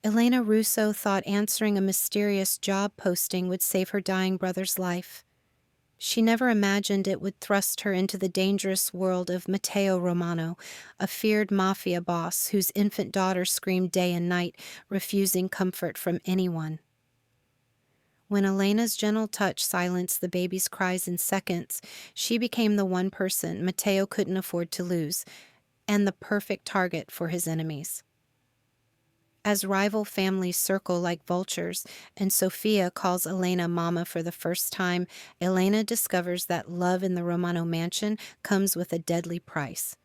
Elena Russo thought answering a mysterious job posting would save her dying brother's life. She never imagined it would thrust her into the dangerous world of Matteo Romano, a feared mafia boss whose infant daughter screamed day and night, refusing comfort from anyone. When Elena's gentle touch silenced the baby's cries in seconds, she became the one person Matteo couldn't afford to lose, and the perfect target for his enemies. As rival families circle like vultures, and Sofia calls Elena Mama for the first time, Elena discovers that love in the Romano mansion comes with a deadly price.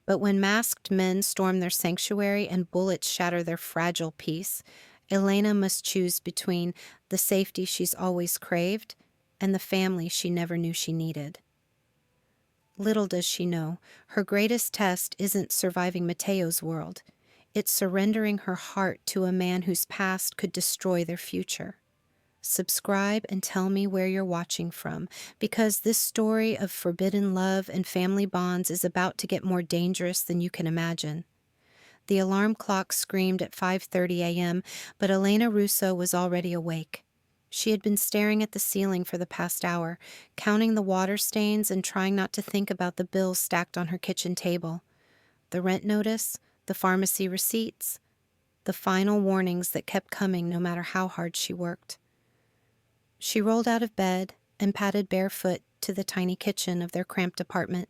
But when masked men storm their sanctuary and bullets shatter their fragile peace, Elena must choose between the safety she's always craved and the family she never knew she needed. Little does she know, her greatest test isn't surviving Matteo's world. It's surrendering her heart to a man whose past could destroy their future. Subscribe and tell me where you're watching from, because this story of forbidden love and family bonds is about to get more dangerous than you can imagine. The alarm clock screamed at 5:30 a.m., but Elena Russo was already awake. She had been staring at the ceiling for the past hour, counting the water stains and trying not to think about the bills stacked on her kitchen table. The rent notice, the pharmacy receipts, the final warnings that kept coming no matter how hard she worked. She rolled out of bed and padded barefoot to the tiny kitchen of their cramped apartment.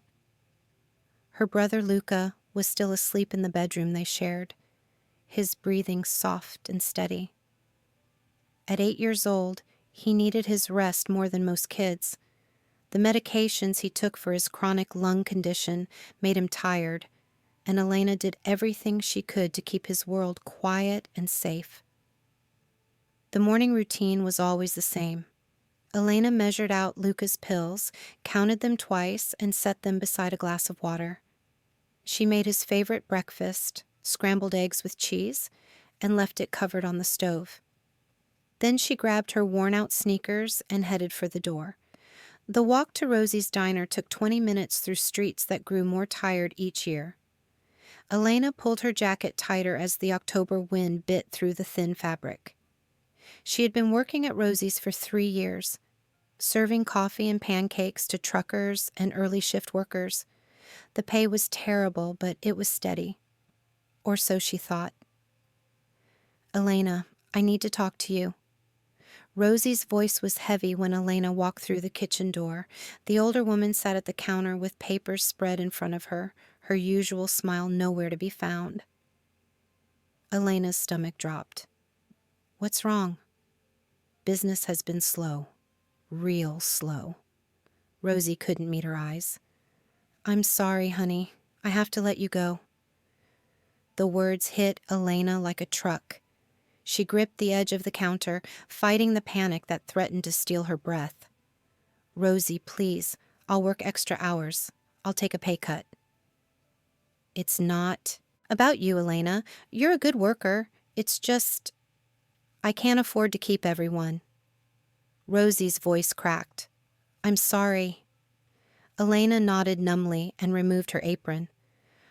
Her brother Luca was still asleep in the bedroom they shared, his breathing soft and steady. At 8 years old, he needed his rest more than most kids. The medications he took for his chronic lung condition made him tired, and Elena did everything she could to keep his world quiet and safe. The morning routine was always the same. Elena measured out Luca's pills, counted them twice, and set them beside a glass of water. She made his favorite breakfast, scrambled eggs with cheese, and left it covered on the stove. Then she grabbed her worn-out sneakers and headed for the door. The walk to Rosie's diner took 20 minutes through streets that grew more tired each year. Elena pulled her jacket tighter as the October wind bit through the thin fabric. She had been working at Rosie's for 3 years, serving coffee and pancakes to truckers and early shift workers. The pay was terrible, but it was steady. Or so she thought. "Elena, I need to talk to you." Rosie's voice was heavy when Elena walked through the kitchen door. The older woman sat at the counter with papers spread in front of her, her usual smile nowhere to be found. Elena's stomach dropped. "What's wrong?" "Business has been slow. Real slow." Rosie couldn't meet her eyes. "I'm sorry, honey. I have to let you go." The words hit Elena like a truck. She gripped the edge of the counter, fighting the panic that threatened to steal her breath. "Rosie, please. I'll work extra hours. I'll take a pay cut." "It's not about you, Elena. You're a good worker. It's just, I can't afford to keep everyone." Rosie's voice cracked. "I'm sorry." Elena nodded numbly and removed her apron.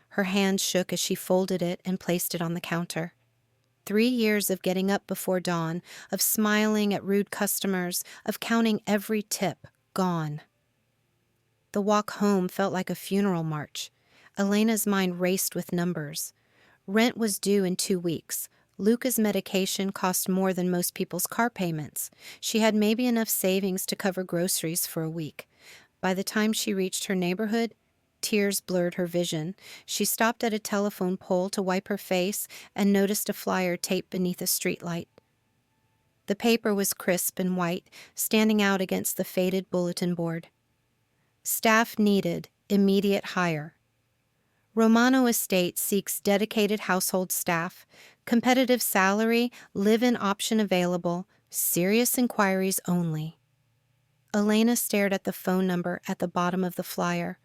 Her hand shook as she folded it and placed it on the counter. 3 years of getting up before dawn, of smiling at rude customers, of counting every tip, gone. The walk home felt like a funeral march. Elena's mind raced with numbers. Rent was due in 2 weeks. Luca's medication cost more than most people's car payments. She had maybe enough savings to cover groceries for a week. By the time she reached her neighborhood, tears blurred her vision. She stopped at a telephone pole to wipe her face and noticed a flyer taped beneath a streetlight. The paper was crisp and white, standing out against the faded bulletin board. "Staff needed, immediate hire." Romano Estate seeks dedicated household staff, competitive salary, live-in option available, serious inquiries only. Elena stared at the phone number at the bottom of the flyer.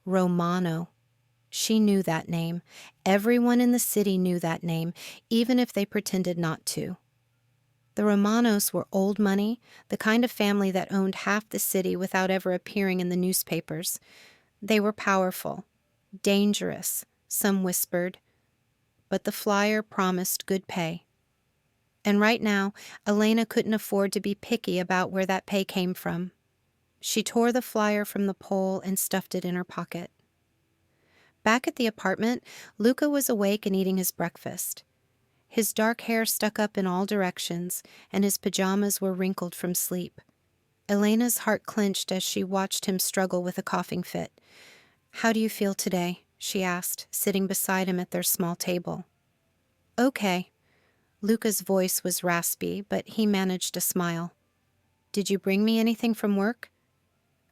Romano. She knew that name. Everyone in the city knew that name, even if they pretended not to. The Romanos were old money, the kind of family that owned half the city without ever appearing in the newspapers. They were powerful, dangerous, some whispered, but the flyer promised good pay. And right now, Elena couldn't afford to be picky about where that pay came from. She tore the flyer from the pole and stuffed it in her pocket. Back at the apartment, Luca was awake and eating his breakfast. His dark hair stuck up in all directions, and his pajamas were wrinkled from sleep. Elena's heart clenched as she watched him struggle with a coughing fit. "How do you feel today?" she asked, sitting beside him at their small table. "Okay." Luca's voice was raspy, but he managed a smile. "Did you bring me anything from work?"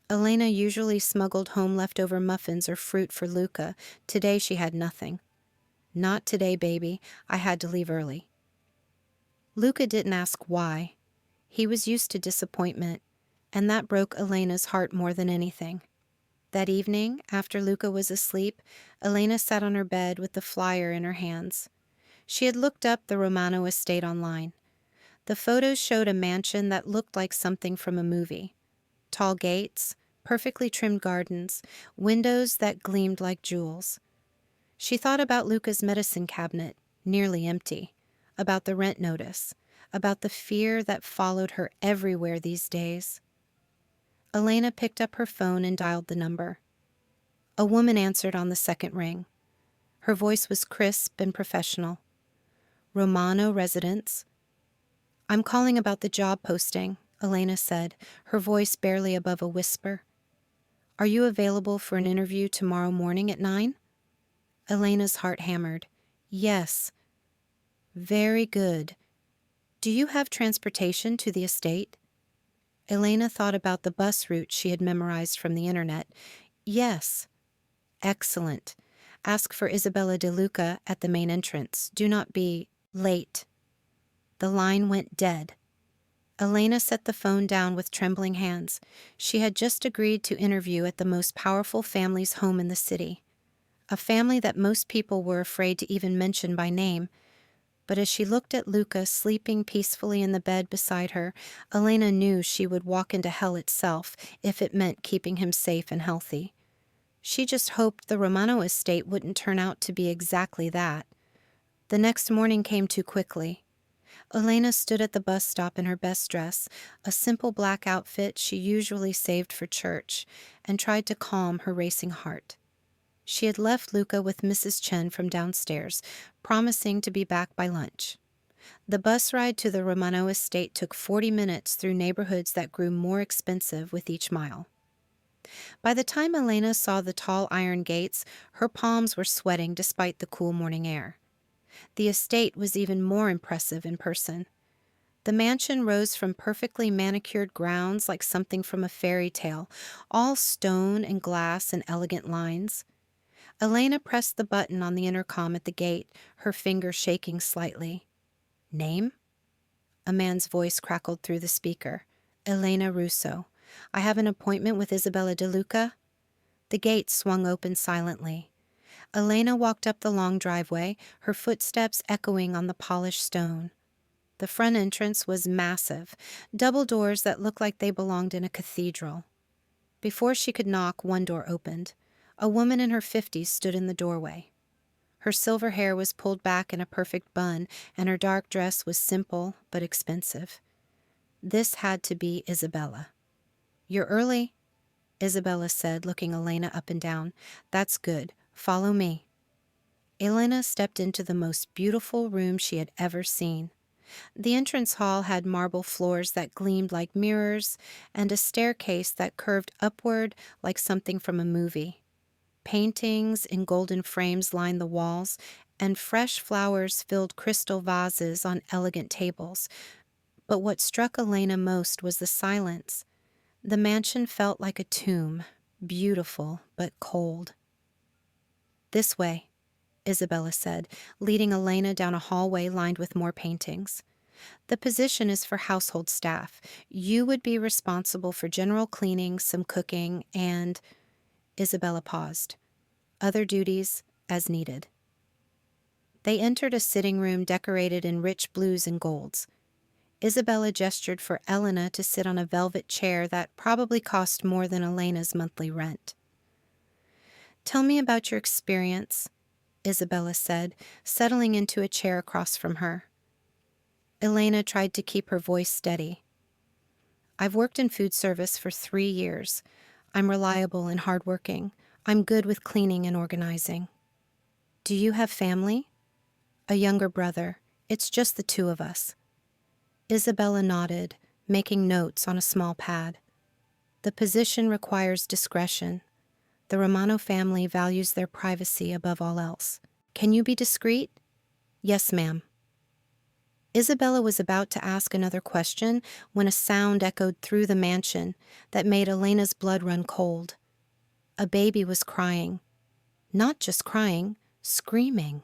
Elena usually smuggled home leftover muffins or fruit for Luca. Today she had nothing. "Not today, baby. I had to leave early." Luca didn't ask why. He was used to disappointment, and that broke Elena's heart more than anything. That evening, after Luca was asleep, Elena sat on her bed with the flyer in her hands. She had looked up the Romano estate online. The photos showed a mansion that looked like something from a movie. Tall gates, perfectly trimmed gardens, windows that gleamed like jewels. She thought about Luca's medicine cabinet, nearly empty, about the rent notice, about the fear that followed her everywhere these days. Elena picked up her phone and dialed the number. A woman answered on the second ring. Her voice was crisp and professional. "Romano residence." "I'm calling about the job posting," Elena said, her voice barely above a whisper. "Are you available for an interview tomorrow morning at 9? Elena's heart hammered. "Yes." "Very good. Do you have transportation to the estate?" Elena thought about the bus route she had memorized from the internet. "Yes." "Excellent. Ask for Isabella De Luca at the main entrance. Do not be late." The line went dead. Elena set the phone down with trembling hands. She had just agreed to interview at the most powerful family's home in the city, a family that most people were afraid to even mention by name. But as she looked at Luca sleeping peacefully in the bed beside her, Elena knew she would walk into hell itself if it meant keeping him safe and healthy. She just hoped the Romano estate wouldn't turn out to be exactly that. The next morning came too quickly. Elena stood at the bus stop in her best dress, a simple black outfit she usually saved for church, and tried to calm her racing heart. She had left Luca with Mrs. Chen from downstairs, promising to be back by lunch. The bus ride to the Romano estate took 40 minutes through neighborhoods that grew more expensive with each mile. By the time Elena saw the tall iron gates, her palms were sweating despite the cool morning air. The estate was even more impressive in person. The mansion rose from perfectly manicured grounds like something from a fairy tale, all stone and glass and elegant lines. Elena pressed the button on the intercom at the gate, her finger shaking slightly. "Name?" A man's voice crackled through the speaker. "Elena Russo. I have an appointment with Isabella De Luca." The gate swung open silently. Elena walked up the long driveway, her footsteps echoing on the polished stone. The front entrance was massive, double doors that looked like they belonged in a cathedral. Before she could knock, one door opened. A woman in her 50s stood in the doorway. Her silver hair was pulled back in a perfect bun, and her dark dress was simple but expensive. This had to be Isabella. "You're early," Isabella said, looking Elena up and down. "That's good. Follow me." Elena stepped into the most beautiful room she had ever seen. The entrance hall had marble floors that gleamed like mirrors and a staircase that curved upward like something from a movie. Paintings in golden frames lined the walls, and fresh flowers filled crystal vases on elegant tables. But what struck Elena most was the silence. The mansion felt like a tomb, beautiful but cold. "This way," Isabella said, leading Elena down a hallway lined with more paintings. "The position is for household staff. You would be responsible for general cleaning, some cooking, and—" Isabella paused. "Other duties as needed." They entered a sitting room decorated in rich blues and golds. Isabella gestured for Elena to sit on a velvet chair that probably cost more than Elena's monthly rent. "Tell me about your experience," Isabella said, settling into a chair across from her. Elena tried to keep her voice steady. I've worked in food service for 3 years. I'm reliable and hardworking. I'm good with cleaning and organizing. Do you have family? A younger brother. It's just the two of us. Isabella nodded, making notes on a small pad. The position requires discretion. The Romano family values their privacy above all else. Can you be discreet? Yes, ma'am. Isabella was about to ask another question when a sound echoed through the mansion that made Elena's blood run cold. A baby was crying. Not just crying, screaming.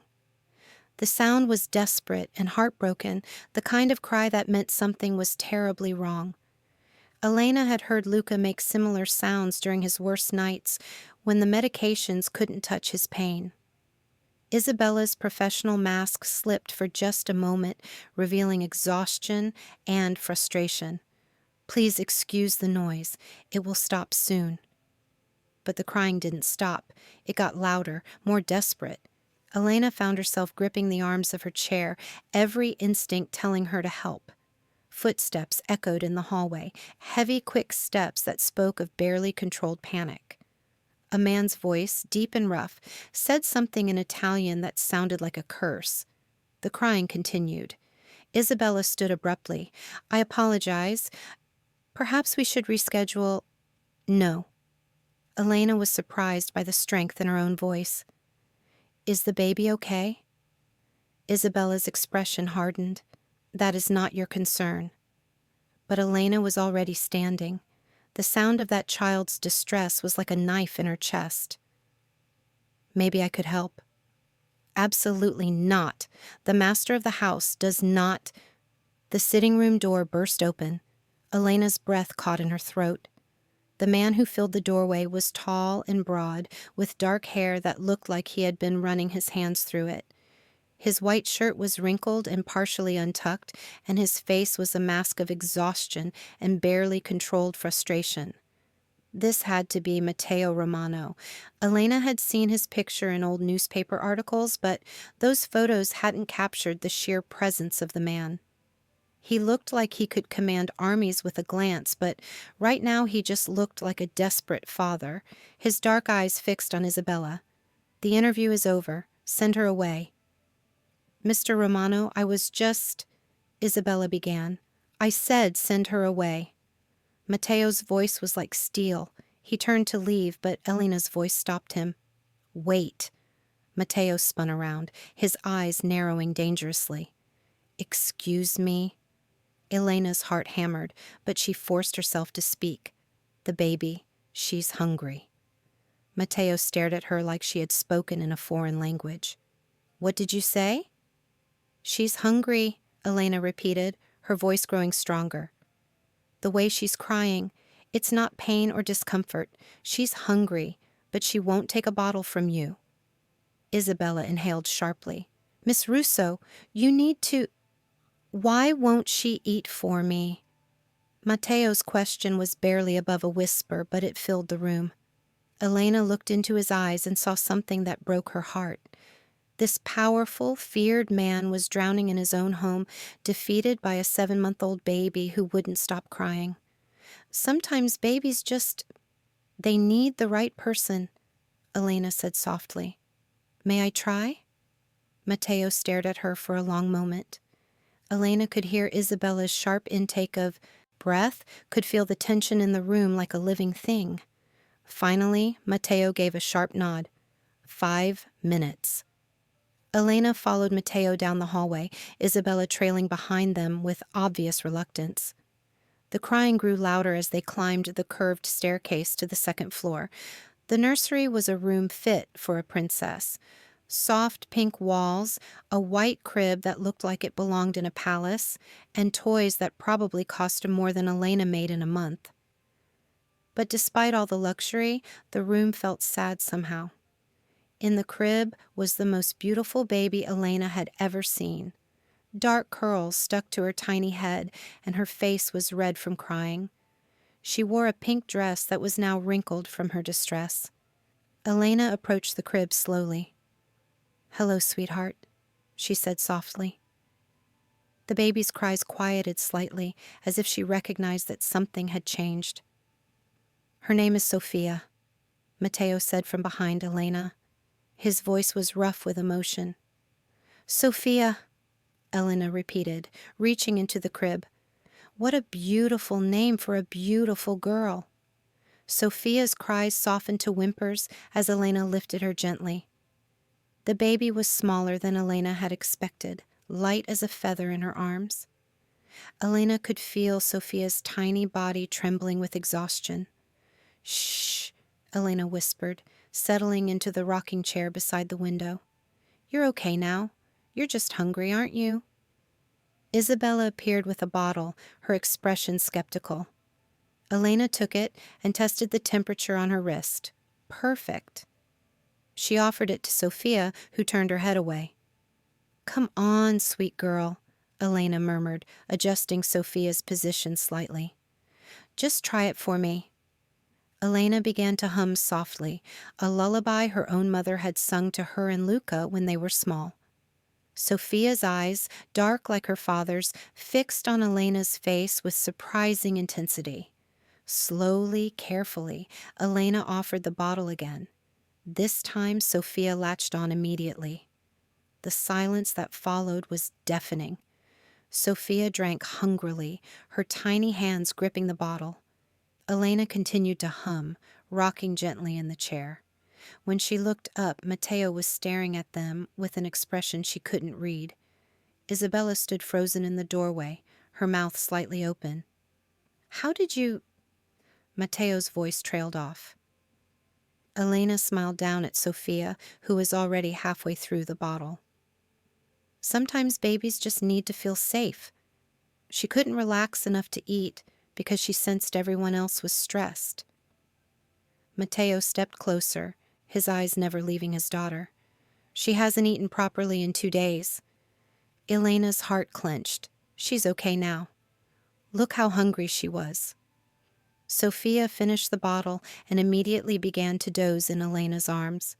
The sound was desperate and heartbroken, the kind of cry that meant something was terribly wrong. Elena had heard Luca make similar sounds during his worst nights when the medications couldn't touch his pain. Isabella's professional mask slipped for just a moment, revealing exhaustion and frustration. Please excuse the noise. It will stop soon. But the crying didn't stop. It got louder, more desperate. Elena found herself gripping the arms of her chair, every instinct telling her to help. Footsteps echoed in the hallway, heavy, quick steps that spoke of barely controlled panic. A man's voice, deep and rough, said something in Italian that sounded like a curse. The crying continued. Isabella stood abruptly. I apologize. Perhaps we should reschedule. No. Elena was surprised by the strength in her own voice. Is the baby okay? Isabella's expression hardened. That is not your concern. But Elena was already standing. The sound of that child's distress was like a knife in her chest. Maybe I could help. Absolutely not. The master of the house does not. The sitting room door burst open. Elena's breath caught in her throat. The man who filled the doorway was tall and broad, with dark hair that looked like he had been running his hands through it. His white shirt was wrinkled and partially untucked, and his face was a mask of exhaustion and barely controlled frustration. This had to be Matteo Romano. Elena had seen his picture in old newspaper articles, but those photos hadn't captured the sheer presence of the man. He looked like he could command armies with a glance, but right now he just looked like a desperate father, his dark eyes fixed on Isabella. The interview is over. Send her away. Mr. Romano, Isabella began. I said send her away. Matteo's voice was like steel. He turned to leave, but Elena's voice stopped him. Wait. Matteo spun around, his eyes narrowing dangerously. Excuse me? Elena's heart hammered, but she forced herself to speak. The baby, she's hungry. Matteo stared at her like she had spoken in a foreign language. What did you say? She's hungry, Elena repeated, her voice growing stronger. The way she's crying, it's not pain or discomfort. She's hungry, but she won't take a bottle from you. Isabella inhaled sharply. Miss Russo, you need to... Why won't she eat for me? Matteo's question was barely above a whisper, but it filled the room. Elena looked into his eyes and saw something that broke her heart. This powerful, feared man was drowning in his own home, defeated by a 7-month-old baby who wouldn't stop crying. Sometimes babies they need the right person, Elena said softly. May I try? Matteo stared at her for a long moment. Elena could hear Isabella's sharp intake of breath, could feel the tension in the room like a living thing. Finally, Matteo gave a sharp nod. 5 minutes. Elena followed Matteo down the hallway, Isabella trailing behind them with obvious reluctance. The crying grew louder as they climbed the curved staircase to the second floor. The nursery was a room fit for a princess. Soft pink walls, a white crib that looked like it belonged in a palace, and toys that probably cost more than Elena made in a month. But despite all the luxury, the room felt sad somehow. In the crib was the most beautiful baby Elena had ever seen. Dark curls stuck to her tiny head, and her face was red from crying. She wore a pink dress that was now wrinkled from her distress. Elena approached the crib slowly. Hello, sweetheart, she said softly. The baby's cries quieted slightly, as if she recognized that something had changed. "Her name is Sophia," Matteo said from behind Elena. His voice was rough with emotion. "Sophia," Elena repeated, reaching into the crib. "What a beautiful name for a beautiful girl." Sophia's cries softened to whimpers as Elena lifted her gently. The baby was smaller than Elena had expected, light as a feather in her arms. Elena could feel Sophia's tiny body trembling with exhaustion. "Shh," Elena whispered, settling into the rocking chair beside the window. "You're okay now. You're just hungry, aren't you?" Isabella appeared with a bottle, her expression skeptical. Elena took it and tested the temperature on her wrist. Perfect. She offered it to Sophia, who turned her head away. "Come on, sweet girl," Elena murmured, adjusting Sophia's position slightly. "Just try it for me." Elena began to hum softly, a lullaby her own mother had sung to her and Luca when they were small. Sophia's eyes, dark like her father's, fixed on Elena's face with surprising intensity. Slowly, carefully, Elena offered the bottle again. This time, Sophia latched on immediately. The silence that followed was deafening. Sophia drank hungrily, her tiny hands gripping the bottle. Elena continued to hum, rocking gently in the chair. When she looked up, Matteo was staring at them with an expression she couldn't read. Isabella stood frozen in the doorway, her mouth slightly open. "How did you—" Matteo's voice trailed off. Elena smiled down at Sophia, who was already halfway through the bottle. "Sometimes babies just need to feel safe." She couldn't relax enough to eat because she sensed everyone else was stressed. Matteo stepped closer, his eyes never leaving his daughter. "She hasn't eaten properly in 2 days." Elena's heart clenched. "She's okay now. Look how hungry she was." Sophia finished the bottle and immediately began to doze in Elena's arms.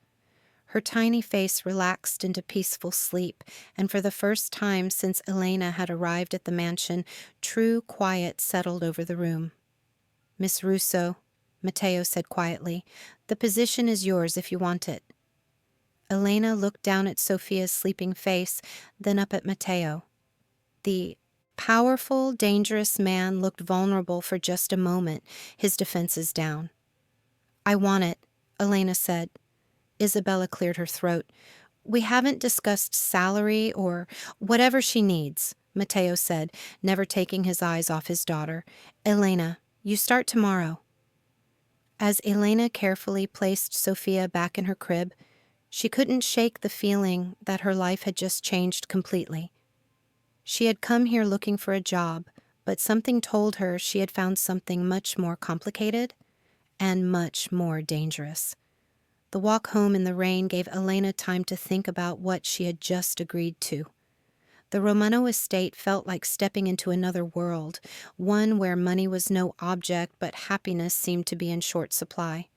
Her tiny face relaxed into peaceful sleep, and for the first time since Elena had arrived at the mansion, true quiet settled over the room. "Miss Russo," Matteo said quietly, "the position is yours if you want it." Elena looked down at Sophia's sleeping face, then up at Matteo. The powerful, dangerous man looked vulnerable for just a moment, his defenses down. "I want it," Elena said. Isabella cleared her throat. "We haven't discussed salary or whatever she needs," Matteo said, never taking his eyes off his daughter. "Elena, you start tomorrow." As Elena carefully placed Sophia back in her crib, she couldn't shake the feeling that her life had just changed completely. She had come here looking for a job, but something told her she had found something much more complicated and much more dangerous. The walk home in the rain gave Elena time to think about what she had just agreed to. The Romano estate felt like stepping into another world, one where money was no object but happiness seemed to be in short supply.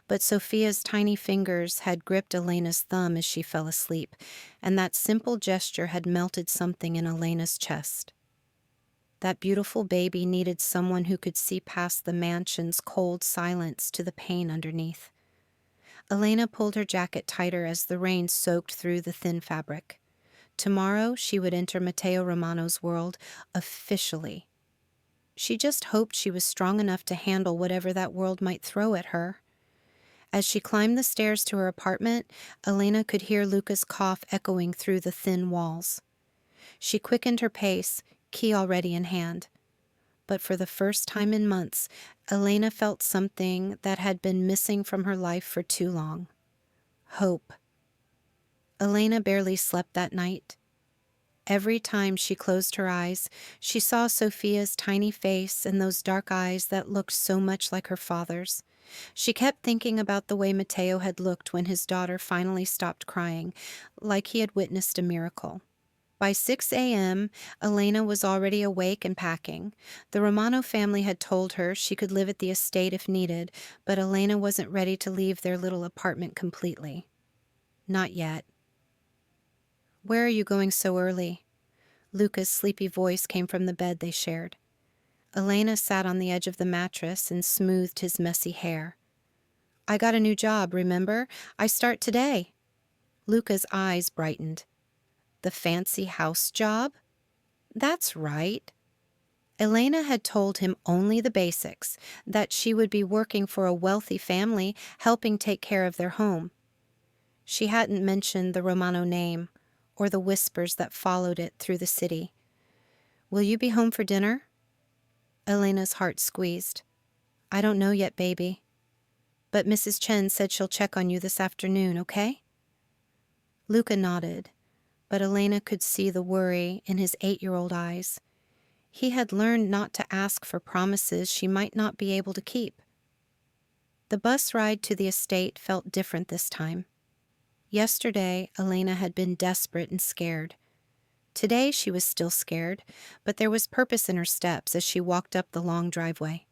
But Sophia's tiny fingers had gripped Elena's thumb as she fell asleep, and that simple gesture had melted something in Elena's chest. That beautiful baby needed someone who could see past the mansion's cold silence to the pain underneath. Elena pulled her jacket tighter as the rain soaked through the thin fabric. Tomorrow she would enter Matteo Romano's world officially. She just hoped she was strong enough to handle whatever that world might throw at her. As she climbed the stairs to her apartment, Elena could hear Luca's cough echoing through the thin walls. She quickened her pace, key already in hand. But for the first time in months, Elena felt something that had been missing from her life for too long. Hope. Elena barely slept that night. Every time she closed her eyes, she saw Sophia's tiny face and those dark eyes that looked so much like her father's. She kept thinking about the way Matteo had looked when his daughter finally stopped crying, like he had witnessed a miracle. By 6 a.m., Elena was already awake and packing. The Romano family had told her she could live at the estate if needed, but Elena wasn't ready to leave their little apartment completely. Not yet. "Where are you going so early?" Luca's sleepy voice came from the bed they shared. Elena sat on the edge of the mattress and smoothed his messy hair. I got a new job, remember? I start today. Luca's eyes brightened. The fancy house job? That's right. Elena had told him only the basics, that she would be working for a wealthy family, helping take care of their home. She hadn't mentioned the Romano name, or the whispers that followed it through the city. Will you be home for dinner? Elena's heart squeezed. I don't know yet, baby. But Mrs. Chen said she'll check on you this afternoon, okay? Luca nodded, but Elena could see the worry in his 8-year-old eyes. He had learned not to ask for promises she might not be able to keep. The bus ride to the estate felt different this time. Yesterday, Elena had been desperate and scared. Today, she was still scared, but there was purpose in her steps as she walked up the long driveway.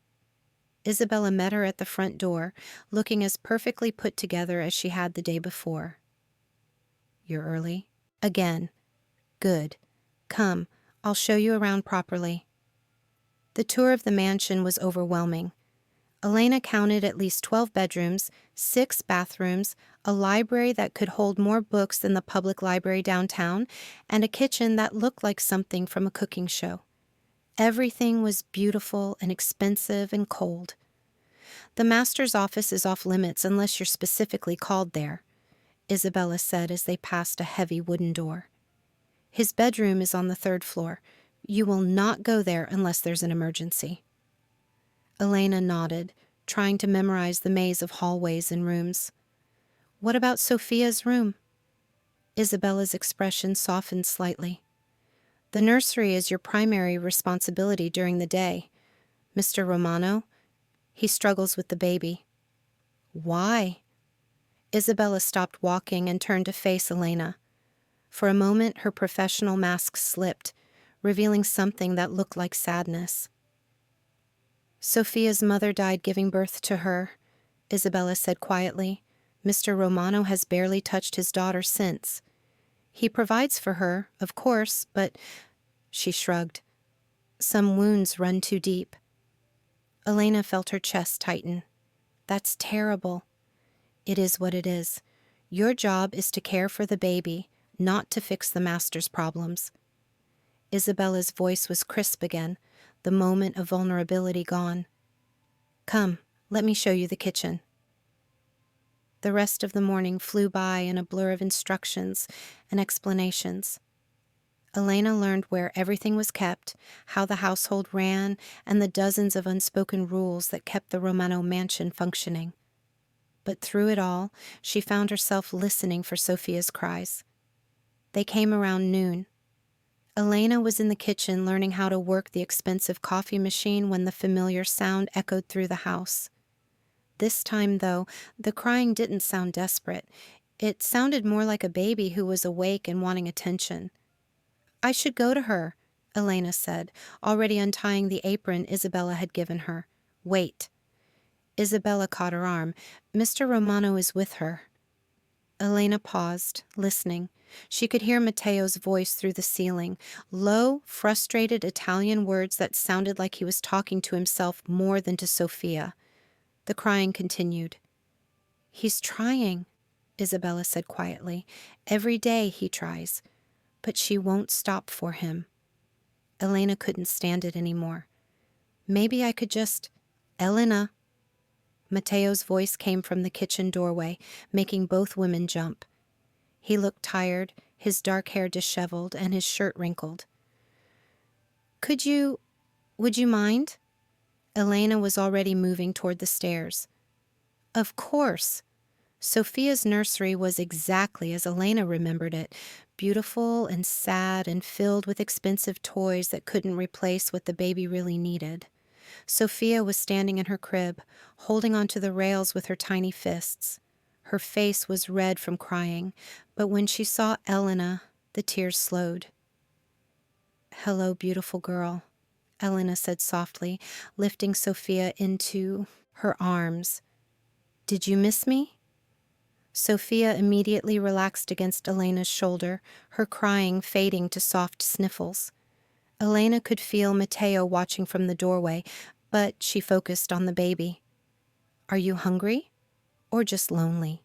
Isabella met her at the front door, looking as perfectly put together as she had the day before. You're early? Again. Good. Come, I'll show you around properly. The tour of the mansion was overwhelming. Elena counted at least 12 bedrooms, 6 bathrooms, a library that could hold more books than the public library downtown, and a kitchen that looked like something from a cooking show. Everything was beautiful and expensive and cold. The master's office is off limits unless you're specifically called there, Isabella said as they passed a heavy wooden door. His bedroom is on the 3rd floor. You will not go there unless there's an emergency. Elena nodded, trying to memorize the maze of hallways and rooms. What about Sophia's room? Isabella's expression softened slightly. The nursery is your primary responsibility during the day. Mr. Romano, he struggles with the baby. Why? Isabella stopped walking and turned to face Elena. For a moment, her professional mask slipped, revealing something that looked like sadness. Sophia's mother died giving birth to her, Isabella said quietly. Mr. Romano has barely touched his daughter since. He provides for her, of course, but... She shrugged. Some wounds run too deep. Elena felt her chest tighten. That's terrible. It is what it is. Your job is to care for the baby, not to fix the master's problems. Isabella's voice was crisp again, the moment of vulnerability gone. Come, let me show you the kitchen. The rest of the morning flew by in a blur of instructions and explanations. Elena learned where everything was kept, how the household ran, and the dozens of unspoken rules that kept the Romano mansion functioning. But through it all, she found herself listening for Sophia's cries. They came around noon. Elena was in the kitchen learning how to work the expensive coffee machine when the familiar sound echoed through the house. This time, though, the crying didn't sound desperate. It sounded more like a baby who was awake and wanting attention. I should go to her, Elena said, already untying the apron Isabella had given her. Wait. Isabella caught her arm. Mr. Romano is with her. Elena paused, listening. She could hear Matteo's voice through the ceiling, low, frustrated Italian words that sounded like he was talking to himself more than to Sophia. The crying continued. He's trying, Isabella said quietly. Every day he tries, but she won't stop for him. Elena couldn't stand it anymore. Maybe I could just... Elena. Matteo's voice came from the kitchen doorway, making both women jump. He looked tired, his dark hair disheveled and his shirt wrinkled. Would you mind? Elena was already moving toward the stairs. Of course. Sophia's nursery was exactly as Elena remembered it, beautiful and sad and filled with expensive toys that couldn't replace what the baby really needed. Sophia was standing in her crib, holding onto the rails with her tiny fists. Her face was red from crying, but when she saw Elena, the tears slowed. Hello, beautiful girl, Elena said softly, lifting Sophia into her arms. Did you miss me? Sophia immediately relaxed against Elena's shoulder, her crying fading to soft sniffles. Elena could feel Matteo watching from the doorway, but she focused on the baby. "Are you hungry? Or just lonely?"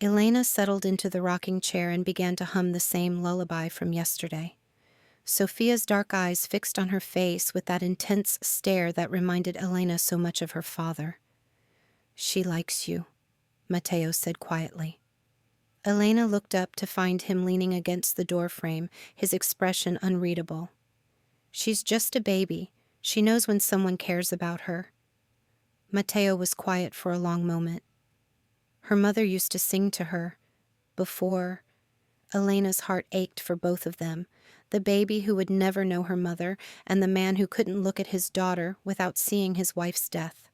Elena settled into the rocking chair and began to hum the same lullaby from yesterday. Sophia's dark eyes fixed on her face with that intense stare that reminded Elena so much of her father. "She likes you," Matteo said quietly. Elena looked up to find him leaning against the doorframe, his expression unreadable. "She's just a baby. She knows when someone cares about her." Matteo was quiet for a long moment. Her mother used to sing to her. Before, Elena's heart ached for both of them, the baby who would never know her mother, and the man who couldn't look at his daughter without seeing his wife's death.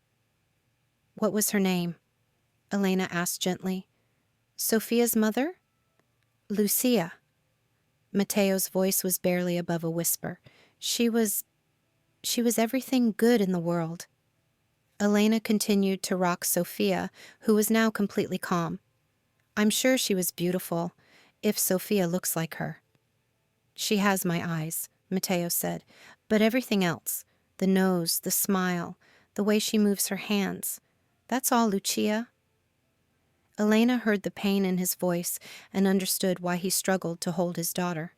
"What was her name?" Elena asked gently. "Sophia's mother?" "Lucia." Matteo's voice was barely above a whisper. She was everything good in the world." Elena continued to rock Sophia, who was now completely calm. "I'm sure she was beautiful, if Sophia looks like her." "She has my eyes," Matteo said, "but everything else, the nose, the smile, the way she moves her hands, that's all Lucia." Elena heard the pain in his voice and understood why he struggled to hold his daughter.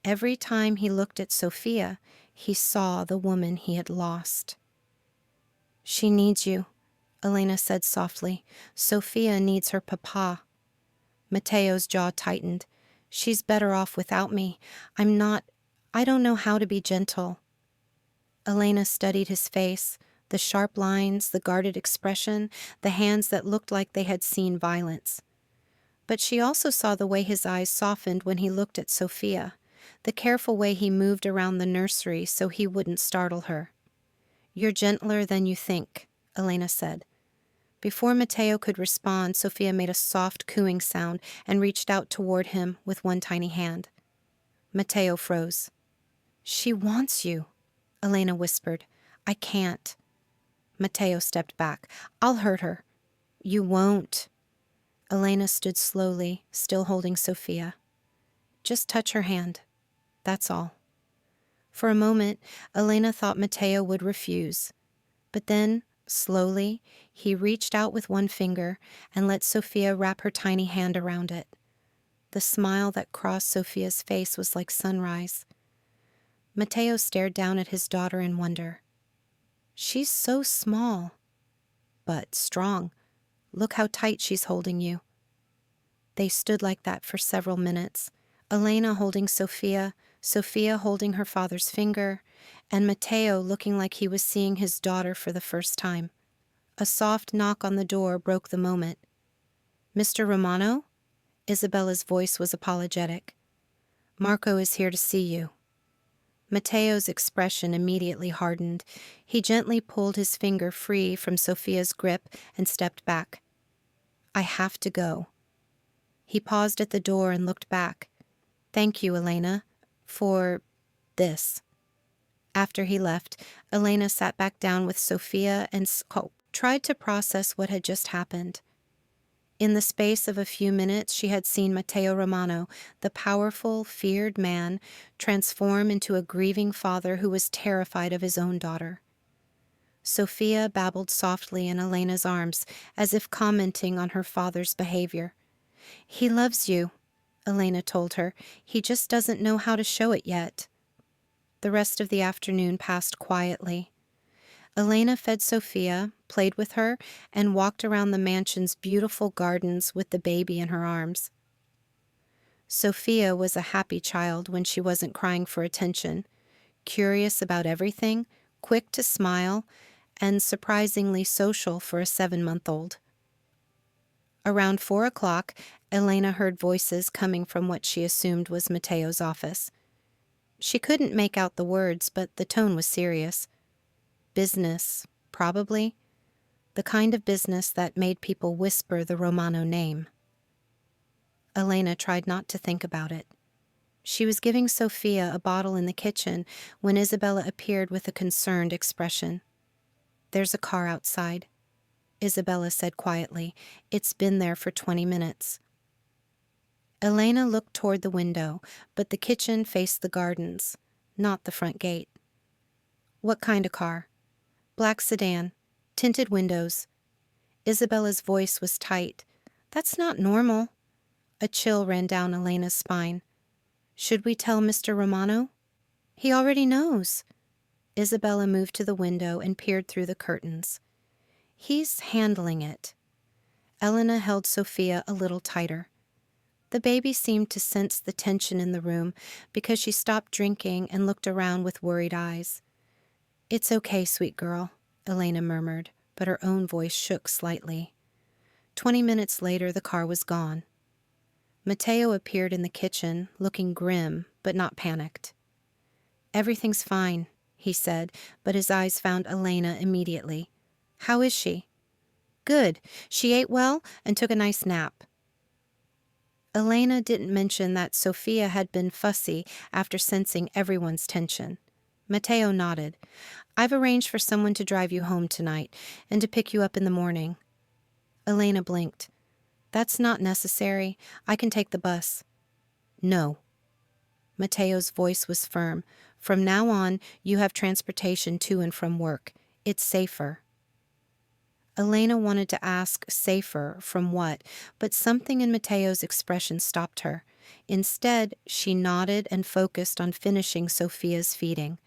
Every time he looked at Sophia, he saw the woman he had lost. "She needs you," Elena said softly. "Sophia needs her papa." Matteo's jaw tightened. "She's better off without me. I don't know how to be gentle." Elena studied his face, the sharp lines, the guarded expression, the hands that looked like they had seen violence. But she also saw the way his eyes softened when he looked at Sophia, the careful way he moved around the nursery so he wouldn't startle her. "You're gentler than you think," Elena said. Before Matteo could respond, Sophia made a soft cooing sound and reached out toward him with one tiny hand. Matteo froze. "She wants you," Elena whispered. "I can't." Matteo stepped back. "I'll hurt her." "You won't." Elena stood slowly, still holding Sophia. "Just touch her hand. That's all." For a moment, Elena thought Matteo would refuse. But then, slowly, he reached out with one finger and let Sophia wrap her tiny hand around it. The smile that crossed Sophia's face was like sunrise. Matteo stared down at his daughter in wonder. "She's so small, but strong. Look how tight she's holding you." They stood like that for several minutes, Elena holding Sophia, Sophia holding her father's finger, and Matteo looking like he was seeing his daughter for the first time. A soft knock on the door broke the moment. "Mr. Romano?" Isabella's voice was apologetic. "Marco is here to see you." Matteo's expression immediately hardened. He gently pulled his finger free from Sophia's grip and stepped back. "I have to go." He paused at the door and looked back. "Thank you, Elena, for this." After he left, Elena sat back down with Sophia and tried to process what had just happened. In the space of a few minutes, she had seen Matteo Romano, the powerful, feared man, transform into a grieving father who was terrified of his own daughter. Sophia babbled softly in Elena's arms, as if commenting on her father's behavior. "He loves you," Elena told her. "He just doesn't know how to show it yet." The rest of the afternoon passed quietly. Elena fed Sophia, played with her, and walked around the mansion's beautiful gardens with the baby in her arms. Sophia was a happy child when she wasn't crying for attention, curious about everything, quick to smile, and surprisingly social for a 7-month-old. Around 4 o'clock, Elena heard voices coming from what she assumed was Matteo's office. She couldn't make out the words, but the tone was serious. Business, probably. The kind of business that made people whisper the Romano name. Elena tried not to think about it. She was giving Sophia a bottle in the kitchen when Isabella appeared with a concerned expression. "There's a car outside." Isabella said quietly. It's been there for 20 minutes. Elena looked toward the window, but the kitchen faced the gardens, not the front gate. What kind of car? Black sedan, tinted windows. Isabella's voice was tight. That's not normal. A chill ran down Elena's spine. Should we tell Mr. Romano? He already knows. Isabella moved to the window and peered through the curtains. He's handling it. Elena held Sophia a little tighter. The baby seemed to sense the tension in the room because she stopped drinking and looked around with worried eyes. It's okay, sweet girl, Elena murmured, but her own voice shook slightly. 20 minutes later, the car was gone. Matteo appeared in the kitchen, looking grim, but not panicked. Everything's fine, he said, but his eyes found Elena immediately. How is she? Good. She ate well and took a nice nap. Elena didn't mention that Sophia had been fussy after sensing everyone's tension. Matteo nodded. I've arranged for someone to drive you home tonight and to pick you up in the morning. Elena blinked. That's not necessary. I can take the bus. No. Matteo's voice was firm. From now on, you have transportation to and from work. It's safer. Elena wanted to ask safer from what, but something in Matteo's expression stopped her. Instead, she nodded and focused on finishing Sophia's feeding.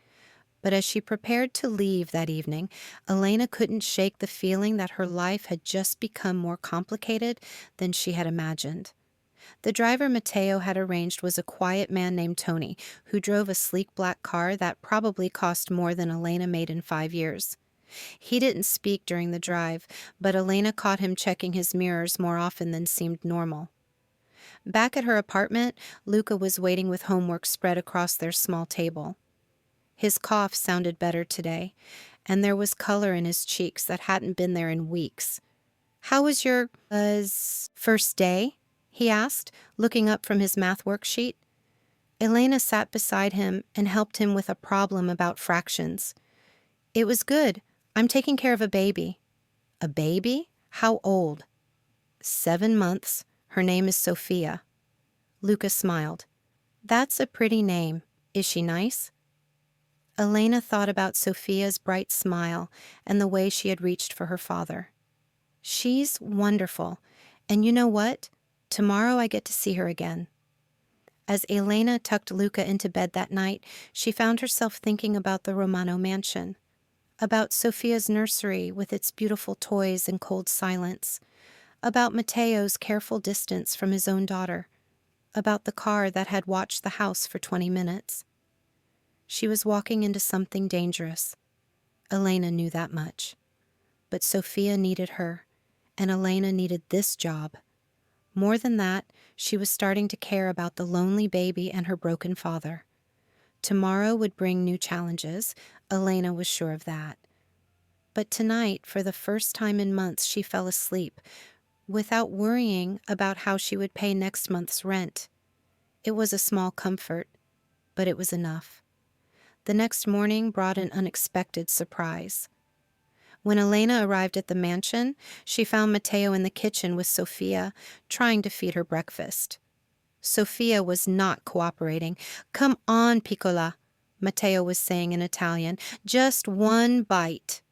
But as she prepared to leave that evening, Elena couldn't shake the feeling that her life had just become more complicated than she had imagined. The driver Matteo had arranged was a quiet man named Tony, who drove a sleek black car that probably cost more than Elena made in 5 years. He didn't speak during the drive, but Elena caught him checking his mirrors more often than seemed normal. Back at her apartment, Luca was waiting with homework spread across their small table. His cough sounded better today, and there was color in his cheeks that hadn't been there in weeks. How was your first day? He asked, looking up from his math worksheet. Elena sat beside him and helped him with a problem about fractions. It was good. I'm taking care of a baby. A baby? How old? 7 months. Her name is Sophia. Luca smiled. That's a pretty name. Is she nice? Elena thought about Sophia's bright smile and the way she had reached for her father. She's wonderful. And you know what? Tomorrow I get to see her again. As Elena tucked Luca into bed that night, she found herself thinking about the Romano mansion, about Sophia's nursery with its beautiful toys and cold silence, about Matteo's careful distance from his own daughter, about the car that had watched the house for 20 minutes. She was walking into something dangerous. Elena knew that much. But Sophia needed her, and Elena needed this job. More than that, she was starting to care about the lonely baby and her broken father. Tomorrow would bring new challenges. Elena was sure of that. But tonight, for the first time in months, she fell asleep, without worrying about how she would pay next month's rent. It was a small comfort, but it was enough. The next morning brought an unexpected surprise. When Elena arrived at the mansion, she found Matteo in the kitchen with Sophia, trying to feed her breakfast. Sophia was not cooperating. Come on, piccola, Matteo was saying in Italian. Just one bite.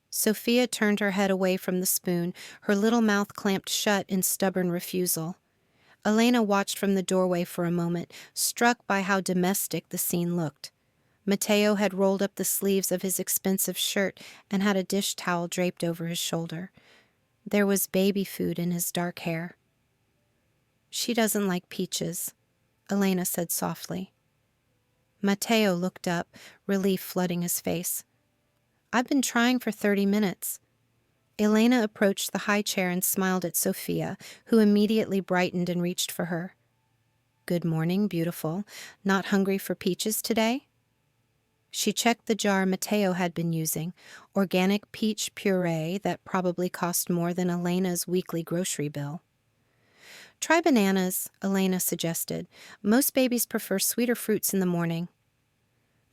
Sophia turned her head away from the spoon, her little mouth clamped shut in stubborn refusal. Elena watched from the doorway for a moment, struck by how domestic the scene looked. Matteo had rolled up the sleeves of his expensive shirt and had a dish towel draped over his shoulder. There was baby food in his dark hair. She doesn't like peaches, Elena said softly. Matteo looked up, relief flooding his face. I've been trying for 30 minutes. Elena approached the high chair and smiled at Sophia, who immediately brightened and reached for her. Good morning, beautiful. Not hungry for peaches today? She checked the jar Matteo had been using, organic peach puree that probably cost more than Elena's weekly grocery bill. Try bananas, Elena suggested. Most babies prefer sweeter fruits in the morning.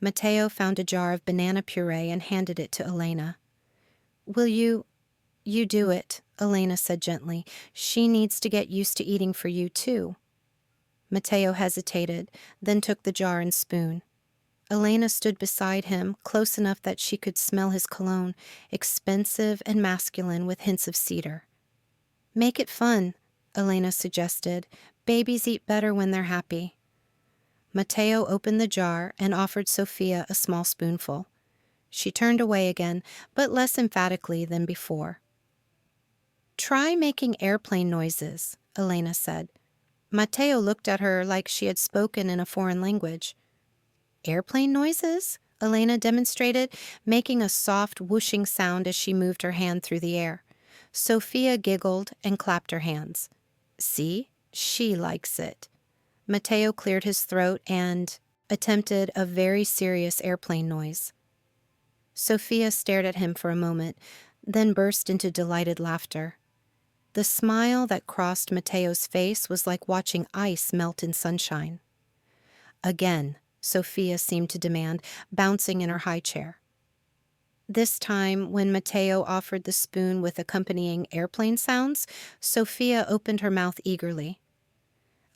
Matteo found a jar of banana puree and handed it to Elena. Will you... You do it, Elena said gently. She needs to get used to eating for you, too. Matteo hesitated, then took the jar and spoon. Elena stood beside him, close enough that she could smell his cologne, expensive and masculine with hints of cedar. Make it fun, Elena suggested. Babies eat better when they're happy. Matteo opened the jar and offered Sophia a small spoonful. She turned away again, but less emphatically than before. Try making airplane noises, Elena said. Matteo looked at her like she had spoken in a foreign language. Airplane noises? Elena demonstrated, making a soft whooshing sound as she moved her hand through the air. Sophia giggled and clapped her hands. See? She likes it. Matteo cleared his throat and attempted a very serious airplane noise. Sophia stared at him for a moment, then burst into delighted laughter. The smile that crossed Matteo's face was like watching ice melt in sunshine. Again, Sophia seemed to demand, bouncing in her high chair. This time, when Matteo offered the spoon with accompanying airplane sounds, Sophia opened her mouth eagerly.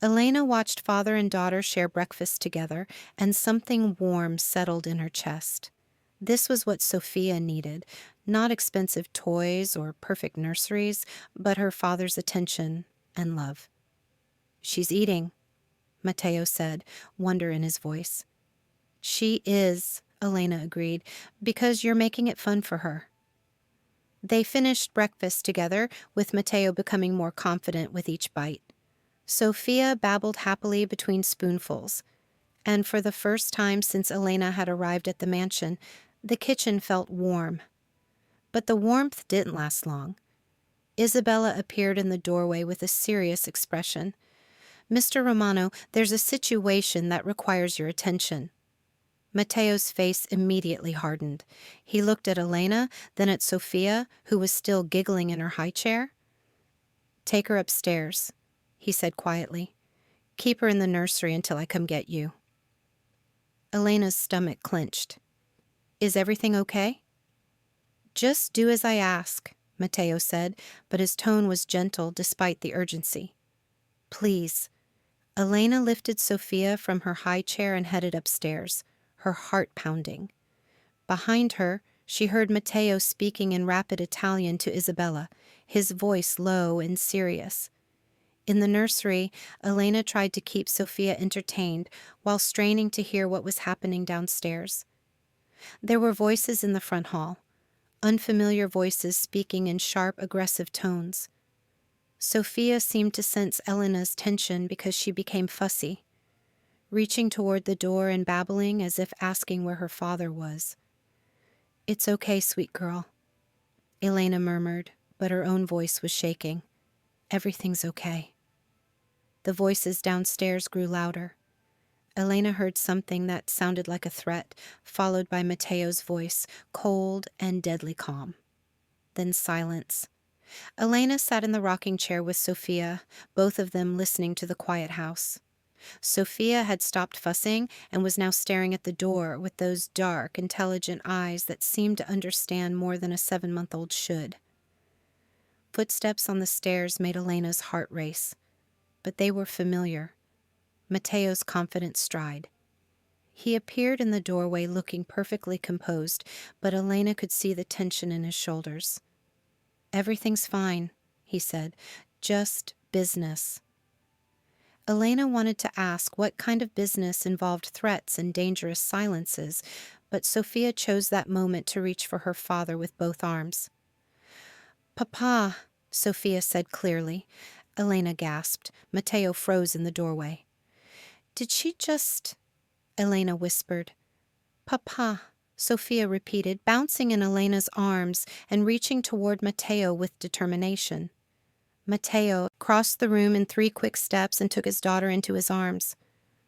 Elena watched father and daughter share breakfast together, and something warm settled in her chest. This was what Sophia needed, not expensive toys or perfect nurseries, but her father's attention and love. She's eating, Matteo said, wonder in his voice. She is, Elena agreed, because you're making it fun for her. They finished breakfast together, with Matteo becoming more confident with each bite. Sophia babbled happily between spoonfuls, and for the first time since Elena had arrived at the mansion, the kitchen felt warm. But the warmth didn't last long. Isabella appeared in the doorway with a serious expression. Mr. Romano, there's a situation that requires your attention. Matteo's face immediately hardened. He looked at Elena, then at Sophia, who was still giggling in her high chair. Take her upstairs, he said quietly. Keep her in the nursery until I come get you. Elena's stomach clenched. Is everything okay? Just do as I ask, Matteo said, but his tone was gentle despite the urgency. Please. Elena lifted Sophia from her high chair and headed upstairs, her heart pounding. Behind her, she heard Matteo speaking in rapid Italian to Isabella, his voice low and serious. In the nursery, Elena tried to keep Sophia entertained while straining to hear what was happening downstairs. There were voices in the front hall, unfamiliar voices speaking in sharp, aggressive tones. Sophia seemed to sense Elena's tension because she became fussy, reaching toward the door and babbling as if asking where her father was. It's okay, sweet girl, Elena murmured, but her own voice was shaking. Everything's okay. The voices downstairs grew louder. Elena heard something that sounded like a threat, followed by Matteo's voice, cold and deadly calm. Then silence. Elena sat in the rocking chair with Sophia, both of them listening to the quiet house. Sophia had stopped fussing and was now staring at the door with those dark, intelligent eyes that seemed to understand more than a 7-month-old should. Footsteps on the stairs made Elena's heart race, but they were familiar. Matteo's confident stride. He appeared in the doorway looking perfectly composed, but Elena could see the tension in his shoulders. Everything's fine, he said. Just business. Elena wanted to ask what kind of business involved threats and dangerous silences, but Sophia chose that moment to reach for her father with both arms. Papa, Sophia said clearly. Elena gasped. Matteo froze in the doorway. Did she just... Elena whispered. Papa, Sophia repeated, bouncing in Elena's arms and reaching toward Matteo with determination. Matteo crossed the room in 3 quick steps and took his daughter into his arms.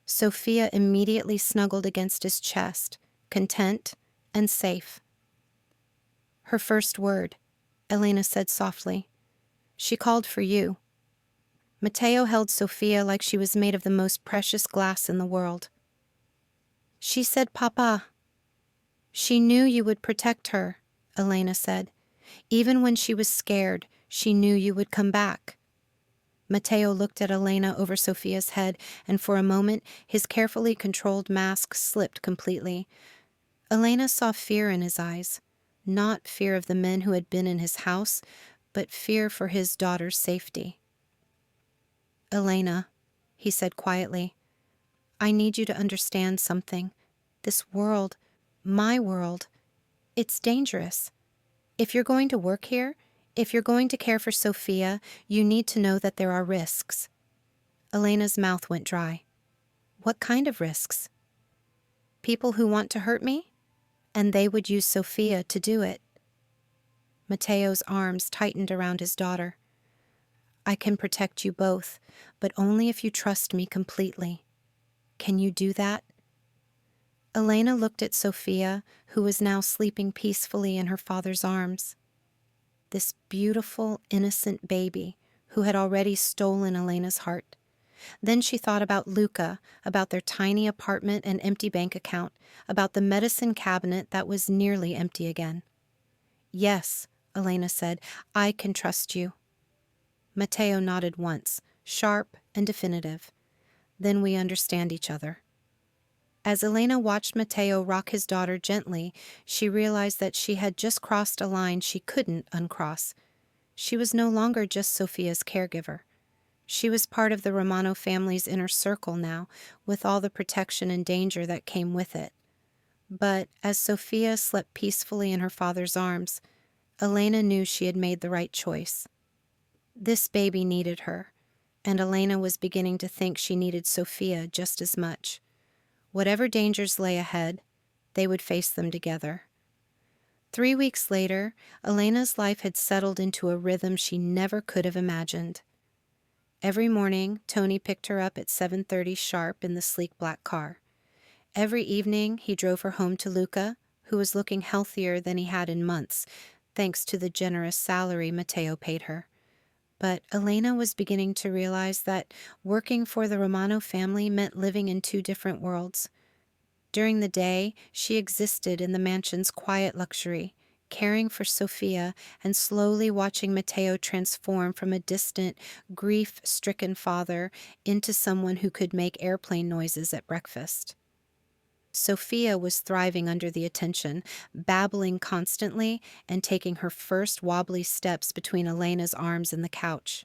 Sophia immediately snuggled against his chest, content and safe. Her first word, Elena said softly. She called for you. Matteo held Sophia like she was made of the most precious glass in the world. She said, Papa. She knew you would protect her, Elena said. Even when she was scared, she knew you would come back. Matteo looked at Elena over Sophia's head, and for a moment his carefully controlled mask slipped completely. Elena saw fear in his eyes, not fear of the men who had been in his house, but fear for his daughter's safety. "Elena," he said quietly, "I need you to understand something. This world, my world, it's dangerous. If you're going to work here, if you're going to care for Sophia, you need to know that there are risks." Elena's mouth went dry. "What kind of risks?" "People who want to hurt me? And they would use Sophia to do it." Matteo's arms tightened around his daughter. "I can protect you both, but only if you trust me completely. Can you do that?" Elena looked at Sophia, who was now sleeping peacefully in her father's arms. This beautiful, innocent baby who had already stolen Elena's heart. Then she thought about Luca, about their tiny apartment and empty bank account, about the medicine cabinet that was nearly empty again. "Yes," Elena said, "I can trust you." Matteo nodded once, sharp and definitive. "Then we understand each other." As Elena watched Matteo rock his daughter gently, she realized that she had just crossed a line she couldn't uncross. She was no longer just Sophia's caregiver. She was part of the Romano family's inner circle now, with all the protection and danger that came with it. But as Sophia slept peacefully in her father's arms, Elena knew she had made the right choice. This baby needed her, and Elena was beginning to think she needed Sophia just as much. Whatever dangers lay ahead, they would face them together. 3 weeks later, Elena's life had settled into a rhythm she never could have imagined. Every morning, Tony picked her up at 7:30 sharp in the sleek black car. Every evening, he drove her home to Luca, who was looking healthier than he had in months, thanks to the generous salary Matteo paid her. But Elena was beginning to realize that working for the Romano family meant living in two different worlds. During the day, she existed in the mansion's quiet luxury, caring for Sophia and slowly watching Matteo transform from a distant, grief-stricken father into someone who could make airplane noises at breakfast. Sophia was thriving under the attention, babbling constantly and taking her first wobbly steps between Elena's arms and the couch.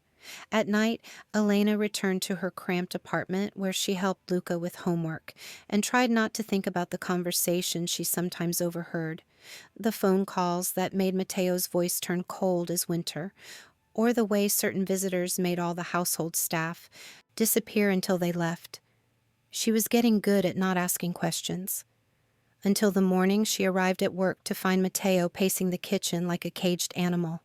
At night, Elena returned to her cramped apartment where she helped Luca with homework and tried not to think about the conversations she sometimes overheard, the phone calls that made Matteo's voice turn cold as winter, or the way certain visitors made all the household staff disappear until they left. She was getting good at not asking questions. Until the morning she arrived at work to find Matteo pacing the kitchen like a caged animal.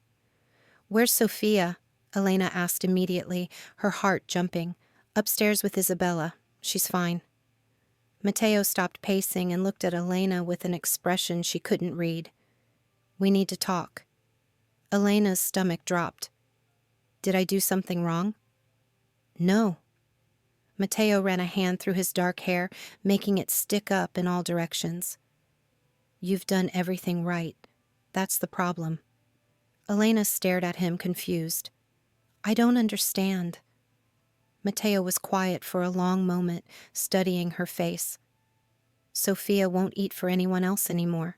"Where's Sophia?" Elena asked immediately, her heart jumping. "Upstairs with Isabella. She's fine." Matteo stopped pacing and looked at Elena with an expression she couldn't read. "We need to talk." Elena's stomach dropped. "Did I do something wrong?" "No." Matteo ran a hand through his dark hair, making it stick up in all directions. "You've done everything right. That's the problem." Elena stared at him, confused. "I don't understand." Matteo was quiet for a long moment, studying her face. "Sophia won't eat for anyone else anymore.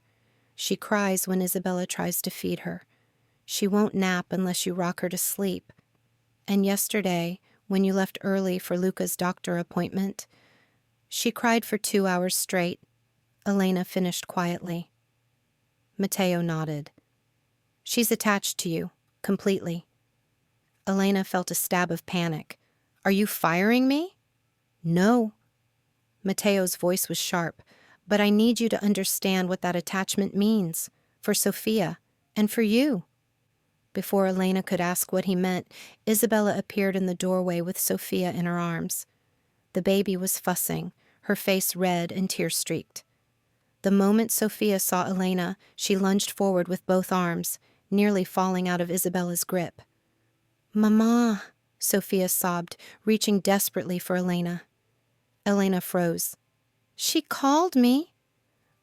She cries when Isabella tries to feed her. She won't nap unless you rock her to sleep. And yesterday, when you left early for Luca's doctor appointment, she cried for 2 hours straight." Elena finished quietly. Matteo nodded. "She's attached to you, completely." Elena felt a stab of panic. "Are you firing me?" "No." Matteo's voice was sharp. "But I need you to understand what that attachment means, for Sophia, and for you." Before Elena could ask what he meant, Isabella appeared in the doorway with Sophia in her arms. The baby was fussing, her face red and tear-streaked. The moment Sophia saw Elena, she lunged forward with both arms, nearly falling out of Isabella's grip. "Mama," Sophia sobbed, reaching desperately for Elena. Elena froze. "She called me."